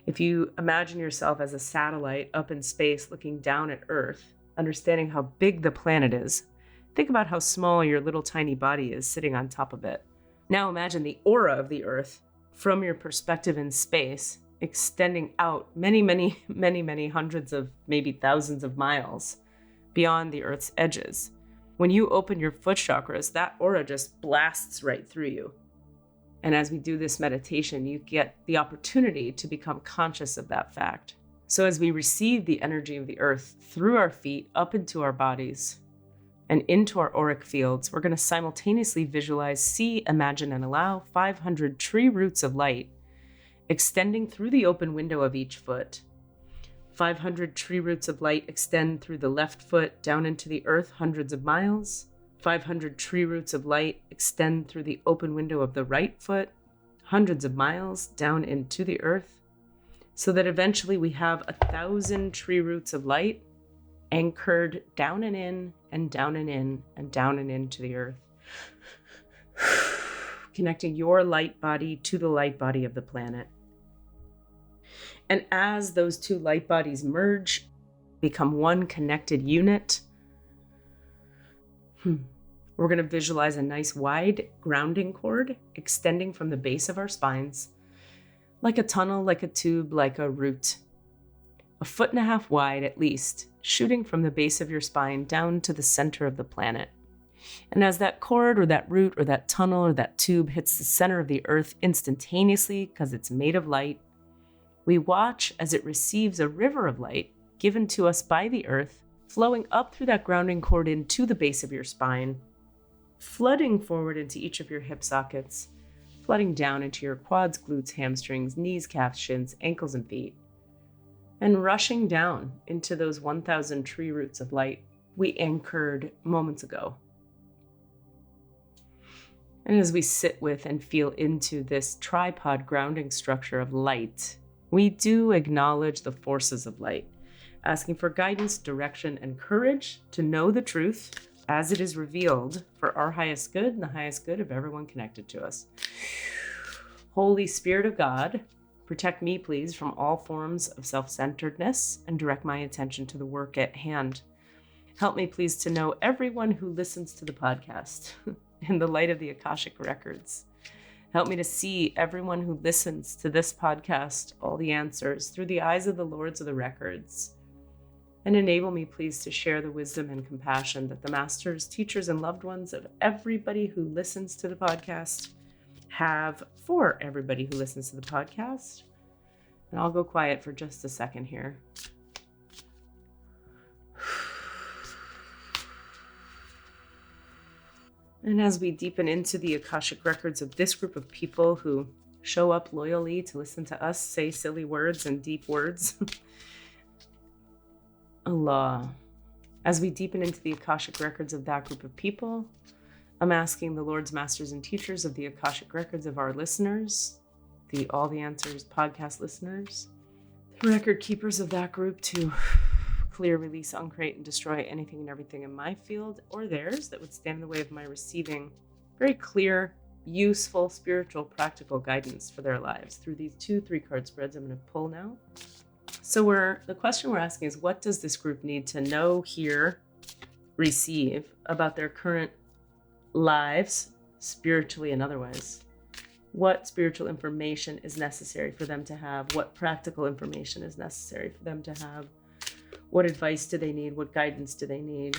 If you imagine yourself as a satellite up in space looking down at Earth, understanding how big the planet is, think about how small your little tiny body is sitting on top of it. Now imagine the aura of the Earth from your perspective in space, extending out many, many, many, many hundreds of, maybe thousands of miles beyond the Earth's edges. When you open your foot chakras, that aura just blasts right through you. And as we do this meditation, you get the opportunity to become conscious of that fact. So as we receive the energy of the earth through our feet, up into our bodies, and into our auric fields, we're going to simultaneously visualize, see, imagine, and allow 500 tree roots of light extending through the open window of each foot. 500 tree roots of light extend through the left foot down into the earth hundreds of miles. 500 tree roots of light extend through the open window of the right foot, hundreds of miles down into the earth, so that eventually we have 1,000 tree roots of light anchored down and in, and down and in, and down and into the earth, connecting your light body to the light body of the planet. And as those two light bodies merge, become one connected unit, we're going to visualize a nice wide grounding cord extending from the base of our spines, like a tunnel, like a tube, like a root, 1.5 feet wide at least, shooting from the base of your spine down to the center of the planet. And as that cord or that root or that tunnel or that tube hits the center of the earth instantaneously, because it's made of light, we watch as it receives a river of light given to us by the earth, flowing up through that grounding cord into the base of your spine, flooding forward into each of your hip sockets, flooding down into your quads, glutes, hamstrings, knees, calves, shins, ankles, and feet, and rushing down into those 1,000 tree roots of light we anchored moments ago. And as we sit with and feel into this tripod grounding structure of light, we do acknowledge the forces of light, asking for guidance, direction, and courage to know the truth as it is revealed for our highest good and the highest good of everyone connected to us. Holy Spirit of God, protect me, please, from all forms of self-centeredness and direct my attention to the work at hand. Help me, please, to know everyone who listens to the podcast in the light of the Akashic Records. Help me to see everyone who listens to this podcast, all the answers, through the eyes of the Lords of the Records. And enable me, please, to share the wisdom and compassion that the masters, teachers, and loved ones of everybody who listens to the podcast have for everybody who listens to the podcast. And I'll go quiet for just a second here. And as we deepen into the Akashic Records of this group of people who show up loyally to listen to us say silly words and deep words, Allah. As we deepen into the Akashic Records of that group of people, I'm asking the Lords, Masters, and Teachers of the Akashic Records of our listeners, the All the Answers podcast listeners, the record keepers of that group, to clear, release, uncreate, and destroy anything and everything in my field or theirs that would stand in the way of my receiving very clear, useful, spiritual, practical guidance for their lives through these 2 3-card spreads I'm going to pull now. So the question we're asking is, what does this group need to know, hear, receive about their current lives, spiritually and otherwise? What spiritual information is necessary for them to have? What practical information is necessary for them to have? What advice do they need? What guidance do they need?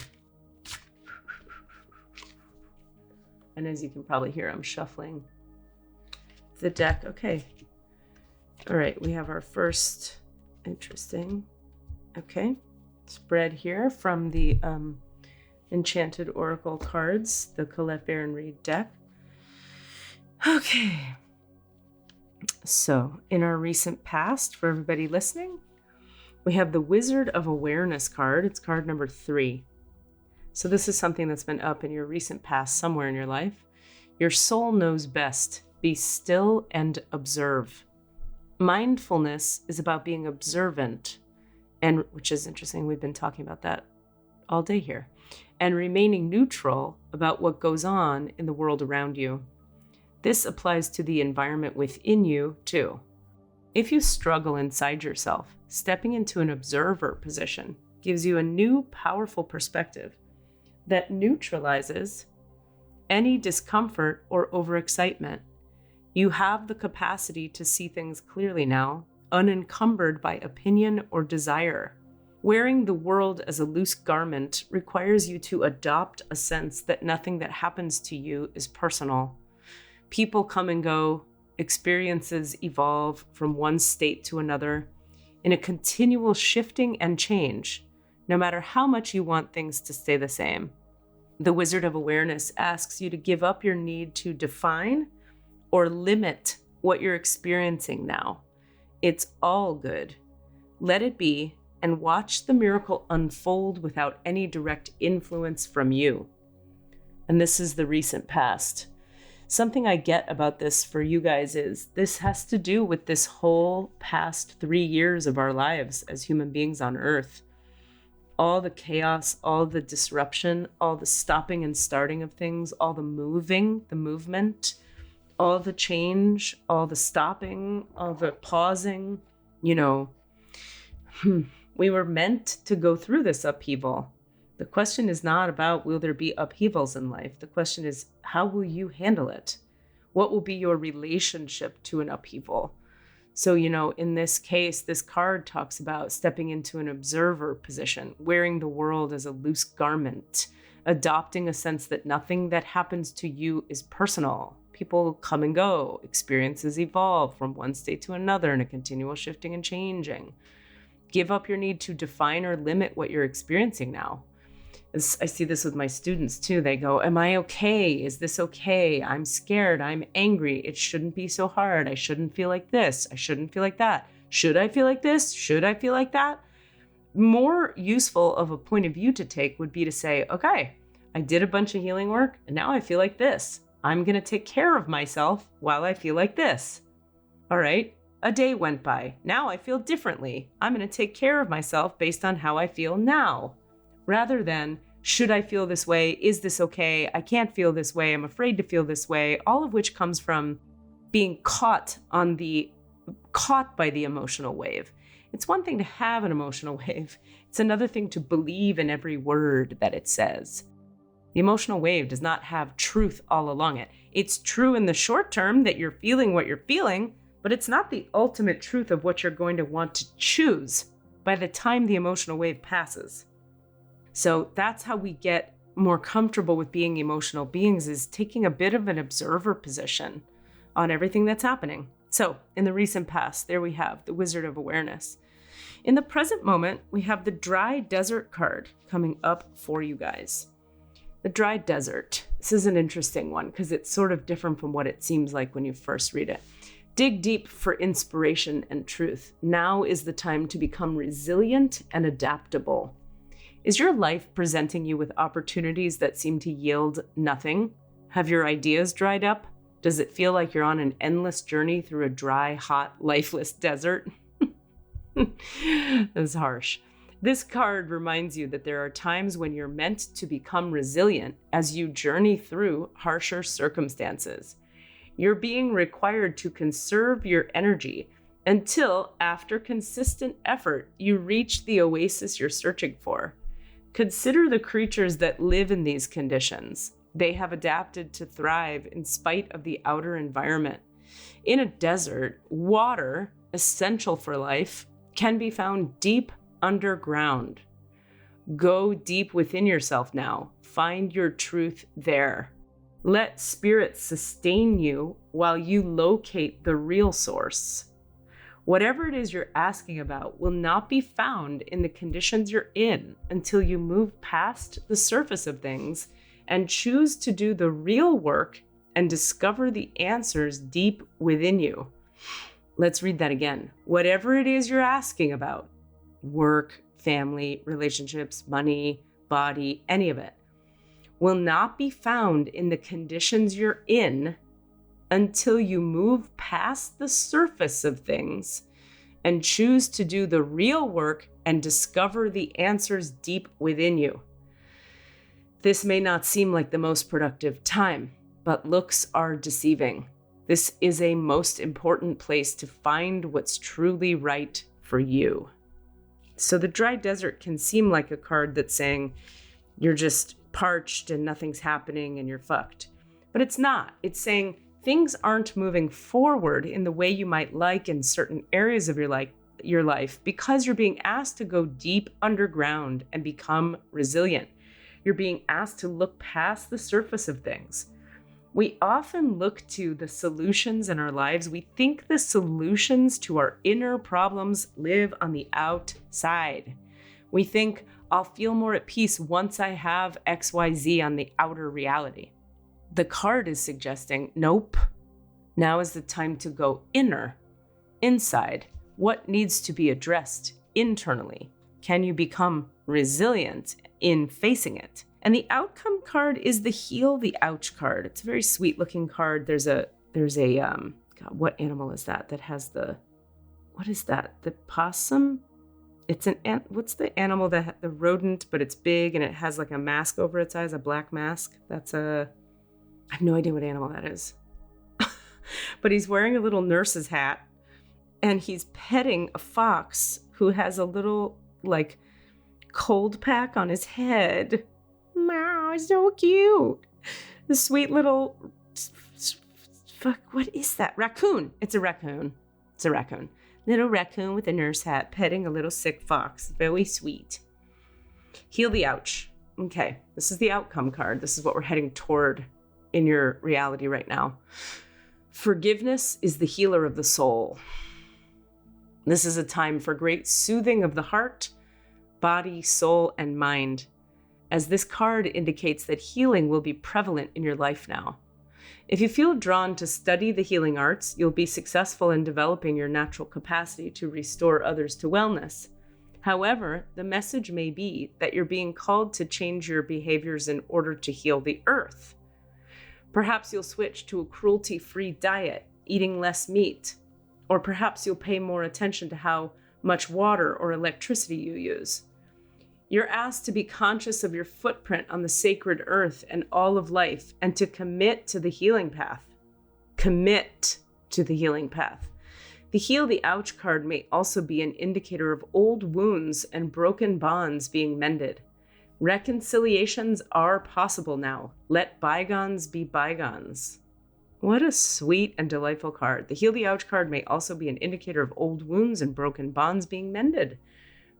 And as you can probably hear, I'm shuffling the deck. Okay. All right, we have our first interesting, spread here from the Enchanted Oracle cards, the Colette Baron Reed deck. Okay. So, in our recent past, for everybody listening, we have the Wizard of Awareness card. It's card number 3. So this is something that's been up in your recent past somewhere in your life. Your soul knows best. Be still and observe. Mindfulness is about being observant, and which is interesting. We've been talking about that all day here. And remaining neutral about what goes on in the world around you. This applies to the environment within you, too. If you struggle inside yourself, stepping into an observer position gives you a new, powerful perspective that neutralizes any discomfort or overexcitement. You have the capacity to see things clearly now, unencumbered by opinion or desire. Wearing the world as a loose garment requires you to adopt a sense that nothing that happens to you is personal. People come and go, experiences evolve from one state to another in a continual shifting and change, no matter how much you want things to stay the same. The Wizard of Awareness asks you to give up your need to define or limit what you're experiencing now. It's all good. Let it be and watch the miracle unfold without any direct influence from you. And this is the recent past. Something I get about this for you guys is this has to do with this whole past 3 years of our lives as human beings on Earth. All the chaos, all the disruption, all the stopping and starting of things, all the movement, all the change, all the stopping, all the pausing, we were meant to go through this upheaval. The question is not about will there be upheavals in life? The question is, how will you handle it? What will be your relationship to an upheaval? So, in this case, this card talks about stepping into an observer position, wearing the world as a loose garment, adopting a sense that nothing that happens to you is personal. People come and go, experiences evolve from one state to another in a continual shifting and changing. Give up your need to define or limit what you're experiencing now. I see this with my students too. They go, am I okay? Is this okay? I'm scared. I'm angry. It shouldn't be so hard. I shouldn't feel like this. I shouldn't feel like that. Should I feel like this? Should I feel like that? More useful of a point of view to take would be to say, okay, I did a bunch of healing work and now I feel like this. I'm going to take care of myself while I feel like this. All right. A day went by. Now I feel differently. I'm going to take care of myself based on how I feel now. Rather than, should I feel this way? Is this okay? I can't feel this way. I'm afraid to feel this way. All of which comes from being caught by the emotional wave. It's one thing to have an emotional wave. It's another thing to believe in every word that it says. The emotional wave does not have truth all along it. It's true in the short term that you're feeling what you're feeling, but it's not the ultimate truth of what you're going to want to choose by the time the emotional wave passes. So that's how we get more comfortable with being emotional beings, is taking a bit of an observer position on everything that's happening. So in the recent past, there we have the Wizard of Awareness. In the present moment, we have the Dry Desert card coming up for you guys. The Dry Desert. This is an interesting one because it's sort of different from what it seems like when you first read it. Dig deep for inspiration and truth. Now is the time to become resilient and adaptable. Is your life presenting you with opportunities that seem to yield nothing? Have your ideas dried up? Does it feel like you're on an endless journey through a dry, hot, lifeless desert? That's harsh. This card reminds you that there are times when you're meant to become resilient as you journey through harsher circumstances. You're being required to conserve your energy until, after consistent effort, you reach the oasis you're searching for. Consider the creatures that live in these conditions. They have adapted to thrive in spite of the outer environment. In a desert, water, essential for life, can be found deep underground. Go deep within yourself now. Find your truth there. Let spirit sustain you while you locate the real source. Whatever it is you're asking about will not be found in the conditions you're in until you move past the surface of things and choose to do the real work and discover the answers deep within you. Let's read that again. Whatever it is you're asking about, work, family, relationships, money, body, any of it, will not be found in the conditions you're in until you move past the surface of things and choose to do the real work and discover the answers deep within you. This may not seem like the most productive time, but looks are deceiving. This is a most important place to find what's truly right for you. So the dry desert can seem like a card that's saying you're just parched and nothing's happening and you're fucked. But it's not. It's saying things aren't moving forward in the way you might like in certain areas of your life because you're being asked to go deep underground and become resilient. You're being asked to look past the surface of things. We often look to the solutions in our lives. We think the solutions to our inner problems live on the outside. We think, I'll feel more at peace once I have XYZ on the outer reality. The card is suggesting, nope, now is the time to go inside. What needs to be addressed internally? Can you become resilient in facing it? And the outcome card is the heal the ouch card. It's a very sweet looking card. There's a God, what animal is that has what is that? The possum? It's what's the animal the rodent, but it's big and it has like a mask over its eyes, a black mask. I have no idea what animal that is. But he's wearing a little nurse's hat and he's petting a fox who has a little like cold pack on his head. Meow, so cute. The sweet little what is that? Raccoon. It's a raccoon. Little raccoon with a nurse hat petting a little sick fox. Very sweet. Heal the ouch. Okay, this is the outcome card. This is what we're heading toward in your reality right now. Forgiveness is the healer of the soul. This is a time for great soothing of the heart, body, soul, and mind, as this card indicates that healing will be prevalent in your life now. If you feel drawn to study the healing arts, you'll be successful in developing your natural capacity to restore others to wellness. However, the message may be that you're being called to change your behaviors in order to heal the earth. Perhaps you'll switch to a cruelty-free diet, eating less meat, or perhaps you'll pay more attention to how much water or electricity you use. You're asked to be conscious of your footprint on the sacred earth and all of life, and to commit to the healing path. Commit to the healing path. The Heal the Ouch card may also be an indicator of old wounds and broken bonds being mended. Reconciliations are possible now. Let bygones be bygones. What a sweet and delightful card. The Heal the Ouch card may also be an indicator of old wounds and broken bonds being mended.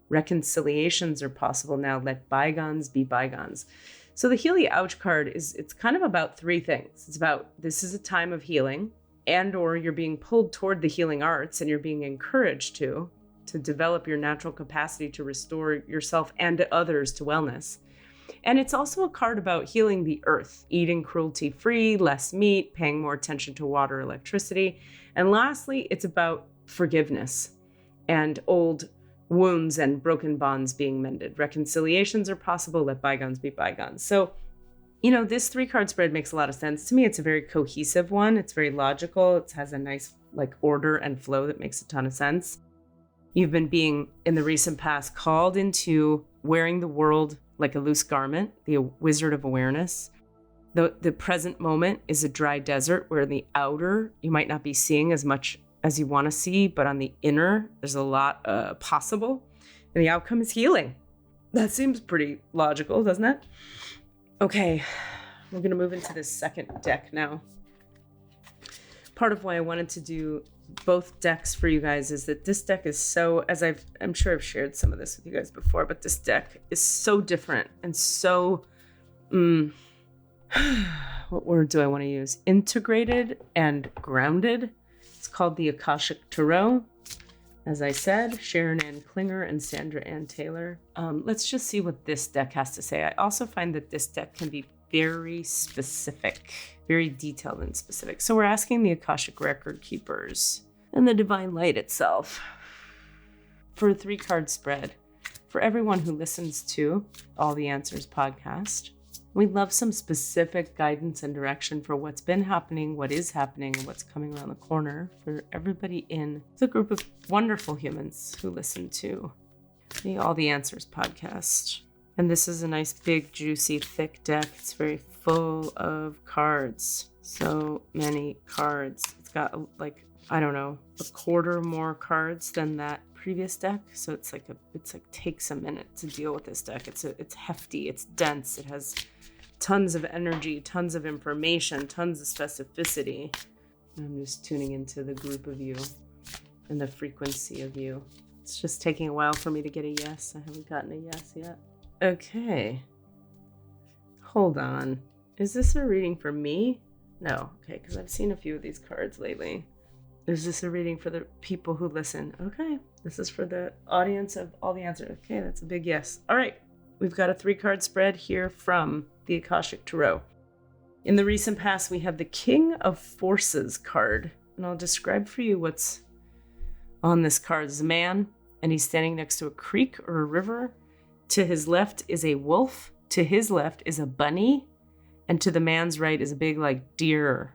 Reconciliations are possible now. Let bygones be bygones. So the Heal the Ouch card it's kind of about three things. It's about this is a time of healing, and or you're being pulled toward the healing arts and you're being encouraged to develop your natural capacity to restore yourself and others to wellness. And it's also a card about healing the earth, eating cruelty-free, less meat, paying more attention to water, electricity. And lastly, it's about forgiveness and old wounds and broken bonds being mended. Reconciliations are possible. Let bygones be bygones. So, this 3-card spread makes a lot of sense to me. It's a very cohesive one. It's very logical. It has a nice order and flow that makes a ton of sense. You've been being, in the recent past, called into wearing the world like a loose garment, the wizard of awareness. The present moment is a dry desert where the outer you might not be seeing as much as you want to see, but on the inner, there's a lot possible. And the outcome is healing. That seems pretty logical, doesn't it? Okay, we're going to move into this second deck now. Part of why I wanted to do both decks for you guys is that this deck is so, I'm sure I've shared some of this with you guys before, but this deck is so different and so, what word do I want to use? Integrated and grounded. It's called the Akashic Tarot. As I said, Sharon Ann Klinger and Sandra Ann Taylor. Let's just see what this deck has to say. I also find that this deck can be very specific, very detailed and specific. So we're asking the Akashic Record Keepers and the Divine Light itself for a 3-card spread for everyone who listens to All the Answers podcast. We love some specific guidance and direction for what's been happening, what is happening, and what's coming around the corner for everybody in the group of wonderful humans who listen to the All the Answers podcast. And this is a nice, big, juicy, thick deck. It's very full of cards. So many cards. It's got a quarter more cards than that previous deck. So it's like takes a minute to deal with this deck. It's hefty, it's dense, it has tons of energy, tons of information, tons of specificity. I'm just tuning into the group of you and the frequency of you. It's just taking a while for me to get a yes. I haven't gotten a yes yet. Okay. Hold on. Is this a reading for me? No. Okay, because I've seen a few of these cards lately. Is this a reading for the people who listen? Okay. This is for the audience of All the Answers. Okay, that's a big yes. All right. We've got a 3-card spread here from the Akashic Tarot. In the recent past, we have the King of Forces card. And I'll describe for you what's on this card. There's a man, and he's standing next to a creek or a river. To his left is a wolf. To his left is a bunny. And to the man's right is a big, deer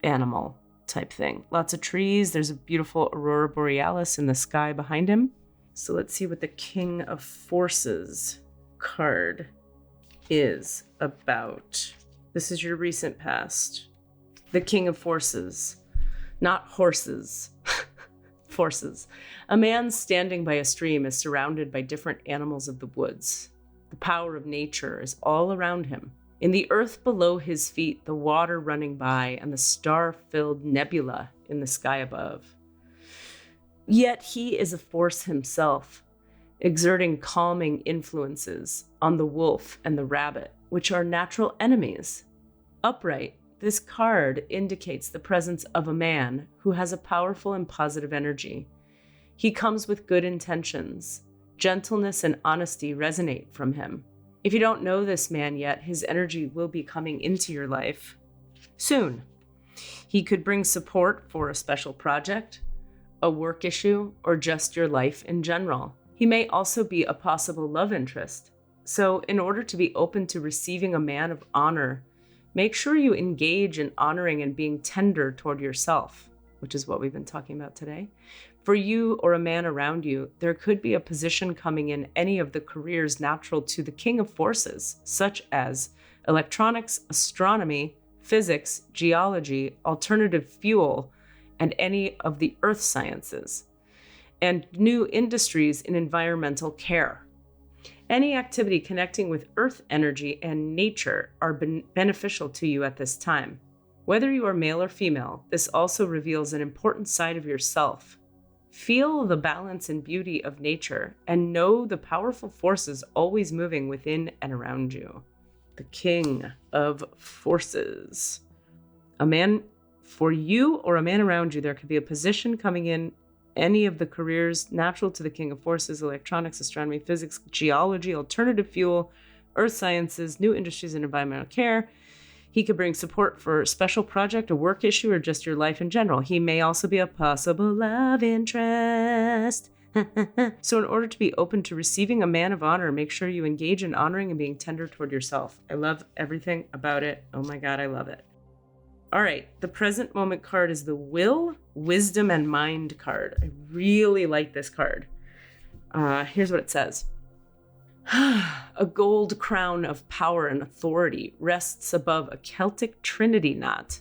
animal type thing. Lots of trees. There's a beautiful aurora borealis in the sky behind him. So let's see what the King of Forces card is about. This is your recent past. The King of Forces, not horses. Forces. A man standing by a stream is surrounded by different animals of the woods. The power of nature is all around him. In the earth below his feet, the water running by, and the star-filled nebula in the sky above. Yet he is a force himself, exerting calming influences on the wolf and the rabbit, which are natural enemies. Upright, this card indicates the presence of a man who has a powerful and positive energy. He comes with good intentions. Gentleness and honesty resonate from him. If you don't know this man yet, his energy will be coming into your life soon. He could bring support for a special project, a work issue, or just your life in general. He may also be a possible love interest. So in order to be open to receiving a man of honor, make sure you engage in honoring and being tender toward yourself, which is what we've been talking about today. For you or a man around you, there could be a position coming in any of the careers natural to the King of Forces, such as electronics, astronomy, physics, geology, alternative fuel, and any of the earth sciences, and new industries in environmental care. Any activity connecting with earth energy and nature are beneficial to you at this time. Whether you are male or female, this also reveals an important side of yourself. Feel the balance and beauty of nature and know the powerful forces always moving within and around you. The King of Forces. A man for you or a man around you, there could be a position coming in any of the careers natural to the King of Forces: electronics, astronomy, physics, geology, alternative fuel, earth sciences, new industries, and environmental care. He could bring support for a special project, a work issue, or just your life in general. He may also be a possible love interest. So in order to be open to receiving a man of honor, make sure you engage in honoring and being tender toward yourself. I love everything about it. Oh my God, I love it. All right, the present moment card is the Will, Wisdom, and Mind card. I really like this card. Here's what it says. A gold crown of power and authority rests above a Celtic trinity knot.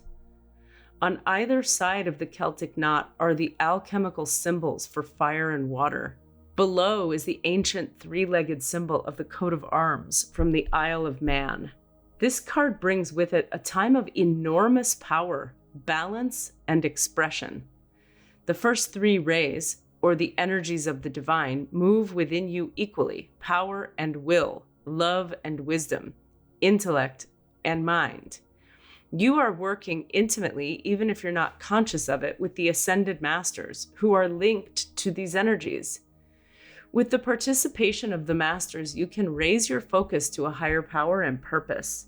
On either side of the Celtic knot are the alchemical symbols for fire and water. Below is the ancient three-legged symbol of the coat of arms from the Isle of Man. This card brings with it a time of enormous power, balance, and expression. The first 3 rays, or the energies of the divine, move within you equally: power and will, love and wisdom, intellect and mind. You are working intimately, even if you're not conscious of it, with the ascended masters who are linked to these energies. With the participation of the masters, you can raise your focus to a higher power and purpose.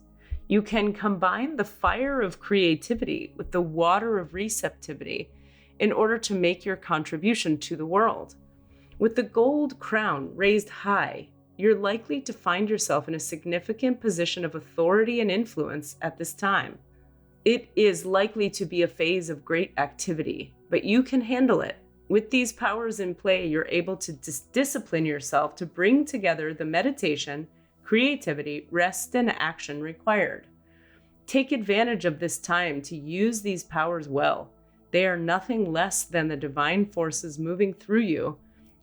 You can combine the fire of creativity with the water of receptivity in order to make your contribution to the world. With the gold crown raised high, you're likely to find yourself in a significant position of authority and influence at this time. It is likely to be a phase of great activity, but you can handle it. With these powers in play, you're able to discipline yourself to bring together the meditation, creativity, rest, and action required. Take advantage of this time to use these powers well. They are nothing less than the divine forces moving through you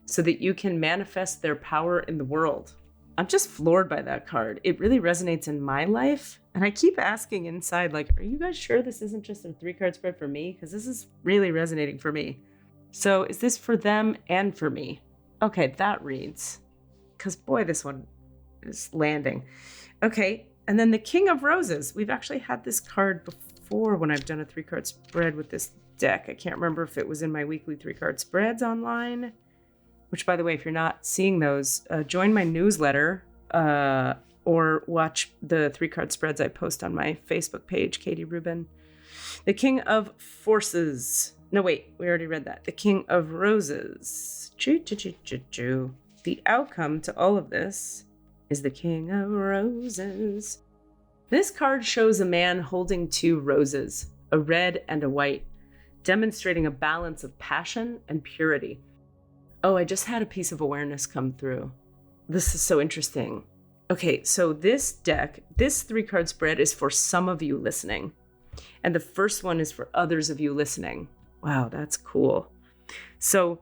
so that you can manifest their power in the world. I'm just floored by that card. It really resonates in my life. And I keep asking inside, like, are you guys sure this isn't just a 3-card spread for me? Because this is really resonating for me. So is this for them and for me? Okay, that reads. Because boy, this one is landing. Okay, and then the King of Roses. We've actually had this card before when I've done a 3-card spread with this deck. I can't remember if it was in my weekly 3-card spreads online. Which, by the way, if you're not seeing those, join my newsletter or watch the 3-card spreads I post on my Facebook page, Katie Rubin. The King of Forces. No, wait, we already read that. The King of Roses. The outcome to all of this is the King of Roses. This card shows a man holding 2 roses, a red and a white, demonstrating a balance of passion and purity. Oh, I just had a piece of awareness come through. This is so interesting. Okay, so this deck, this 3-card spread is for some of you listening. And the first one is for others of you listening. Wow, that's cool. So,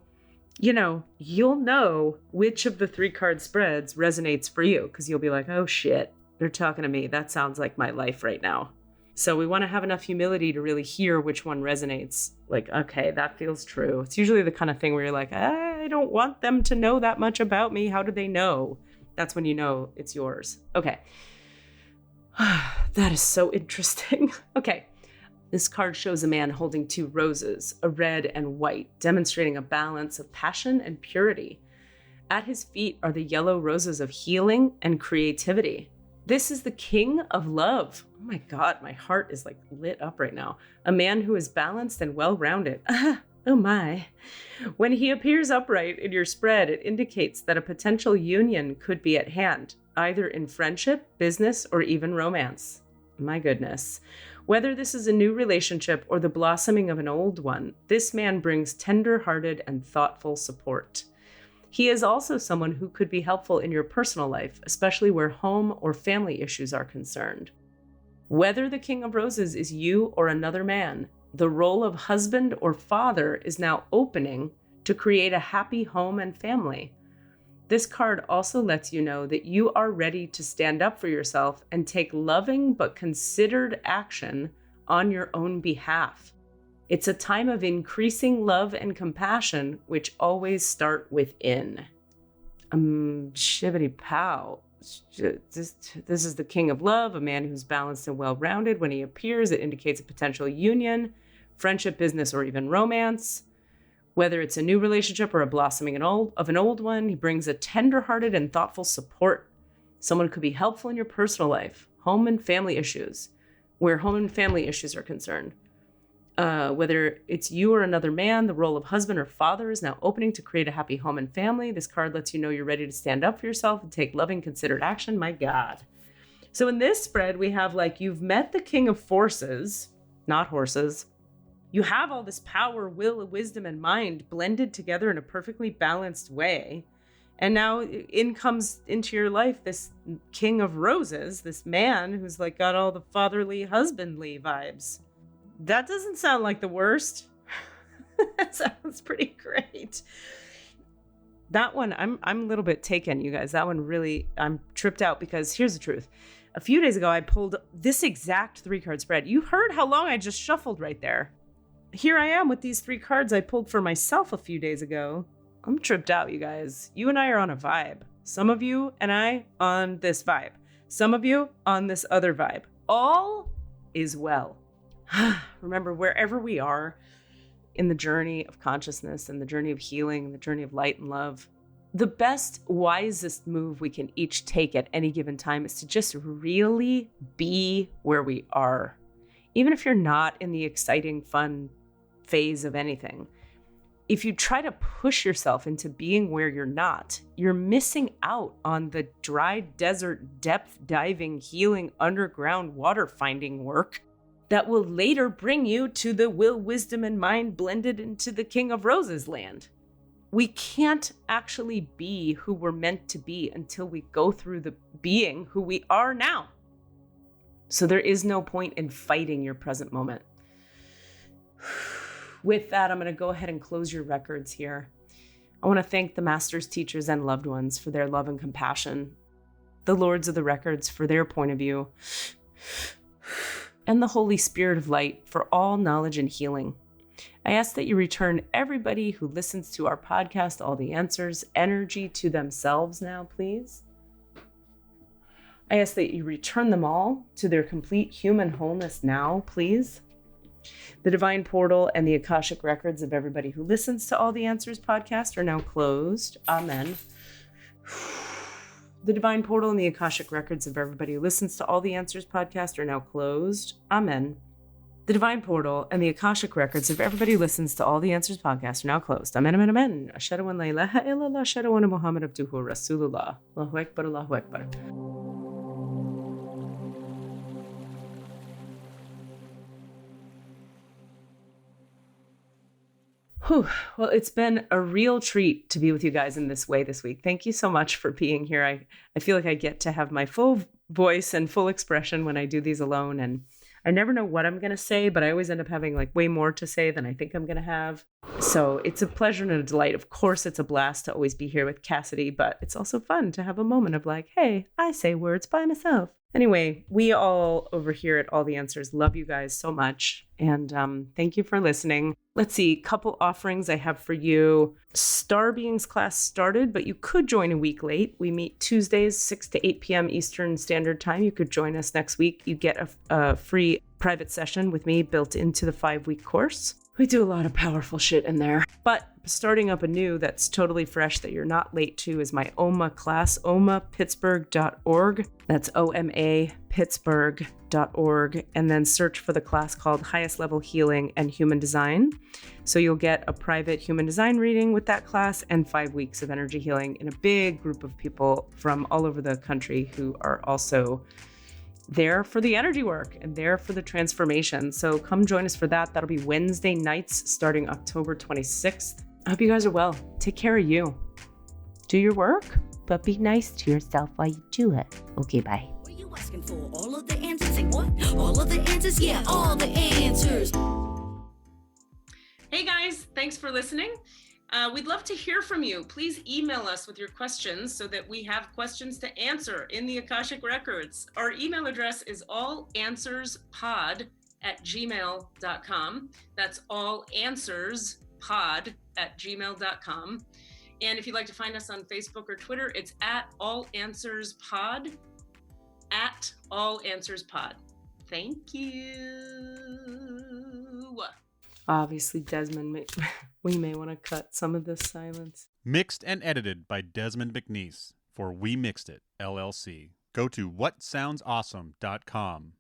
you'll know which of the 3-card spreads resonates for you because you'll be like, oh shit, they're talking to me. That sounds like my life right now. So we want to have enough humility to really hear which one resonates. Like, okay, that feels true. It's usually the kind of thing where you're like, I don't want them to know that much about me. How do they know? That's when you know it's yours. Okay. That is so interesting. Okay. This card shows a man holding 2 roses, a red and white, demonstrating a balance of passion and purity. At his feet are the yellow roses of healing and creativity. This is the King of Love. Oh my God, my heart is like lit up right now. A man who is balanced and well-rounded. Oh my. When he appears upright in your spread, it indicates that a potential union could be at hand, either in friendship, business, or even romance. My goodness. Whether this is a new relationship or the blossoming of an old one, this man brings tender-hearted and thoughtful support. He is also someone who could be helpful in your personal life, especially where home or family issues are concerned. Whether the King of Roses is you or another man, the role of husband or father is now opening to create a happy home and family. This card also lets you know that you are ready to stand up for yourself and take loving but considered action on your own behalf. It's a time of increasing love and compassion, which always start within. Shibbity pow. This is the King of Love, a man who's balanced and well-rounded. When he appears, it indicates a potential union, friendship, business, or even romance. Whether it's a new relationship or a blossoming of an old one, he brings a tender-hearted and thoughtful support. Someone who could be helpful in your personal life, home and family issues, where home and family issues are concerned. Whether it's you or another man, the role of husband or father is now opening to create a happy home and family. This card lets you know you're ready to stand up for yourself and take loving, considered action. My God. So in this spread, we have you've met the King of Forces, not horses. You have all this power, will, wisdom, and mind blended together in a perfectly balanced way. And now in comes into your life this King of Roses, this man who's got all the fatherly, husbandly vibes. That doesn't sound like the worst. That sounds pretty great. That one, I'm a little bit taken, you guys. That one really, I'm tripped out because here's the truth. A few days ago, I pulled this exact 3-card spread. You heard how long I just shuffled right there. Here I am with these 3 cards I pulled for myself a few days ago. I'm tripped out, you guys. You and I are on a vibe. Some of you and I on this vibe. Some of you on this other vibe. All is well. Remember, wherever we are in the journey of consciousness and the journey of healing, the journey of light and love, the best, wisest move we can each take at any given time is to just really be where we are. Even if you're not in the exciting, fun phase of anything, if you try to push yourself into being where you're not, you're missing out on the dry desert depth diving, healing, underground water finding work that will later bring you to the will, wisdom, and mind blended into the King of Roses land. We can't actually be who we're meant to be until we go through the being who we are now. So there is no point in fighting your present moment. With that, I'm going to go ahead and close your records here. I want to thank the masters, teachers, and loved ones for their love and compassion, the lords of the records for their point of view, and the Holy Spirit of light for all knowledge and healing. I ask that you return everybody who listens to our podcast, All the Answers, energy to themselves now, please. I ask that you return them all to their complete human wholeness now, please. The Divine Portal and the Akashic Records of everybody who listens to All the Answers podcast are now closed. Amen. The Divine Portal and the Akashic Records of everybody who listens to All the Answers podcast are now closed. Amen. The Divine Portal and the Akashic Records of everybody who listens to All the Answers podcast are now closed. Amen, amen, amen. Ashhadu an la ilaha illallah, ashhadu anna Muhammad abduhu rasulullah. Allahu Akbar, Allahu Akbar. Whew. Well, it's been a real treat to be with you guys in this way this week. Thank you so much for being here. I feel like I get to have my full voice and full expression when I do these alone. And I never know what I'm going to say, but I always end up having like way more to say than I think I'm going to have. So it's a pleasure and a delight. Of course, it's a blast to always be here with Cassidy, but it's also fun to have a moment of like, hey, I say words by myself. Anyway, we all over here at All the Answers love you guys so much. And thank you for listening. Let's see, couple offerings I have for you. Star Beings class started, but you could join a week late. We meet Tuesdays, 6 to 8 p.m. Eastern Standard Time. You could join us next week. You get a free private session with me built into the 5-week course. We do a lot of powerful shit in there. But starting up anew that's totally fresh that you're not late to is my OMA class, omapittsburgh.org. That's OMA Pittsburgh.org. And then search for the class called Highest Level Healing and Human Design. So you'll get a private human design reading with that class and 5 weeks of energy healing in a big group of people from all over the country who are also there for the energy work and there for the transformation. So come join us for that. That'll be Wednesday nights starting October 26th. I hope you guys are well. Take care of you. Do your work, but be nice to yourself while you do it. Okay, bye. What are you asking for? All of the answers? Say what? All of the answers? Yeah, all the answers. Hey guys, thanks for listening. We'd love to hear from you. Please email us with your questions so that we have questions to answer in the Akashic Records. Our email address is allanswerspod@gmail.com. That's allanswerspod@gmail.com. And if you'd like to find us on Facebook or Twitter, it's @allanswerspod, @allanswerspod. Thank you. Obviously, Desmond, we may want to cut some of this silence. Mixed and edited by Desmond McNeese for We Mixed It, LLC. Go to whatsoundsawesome.com.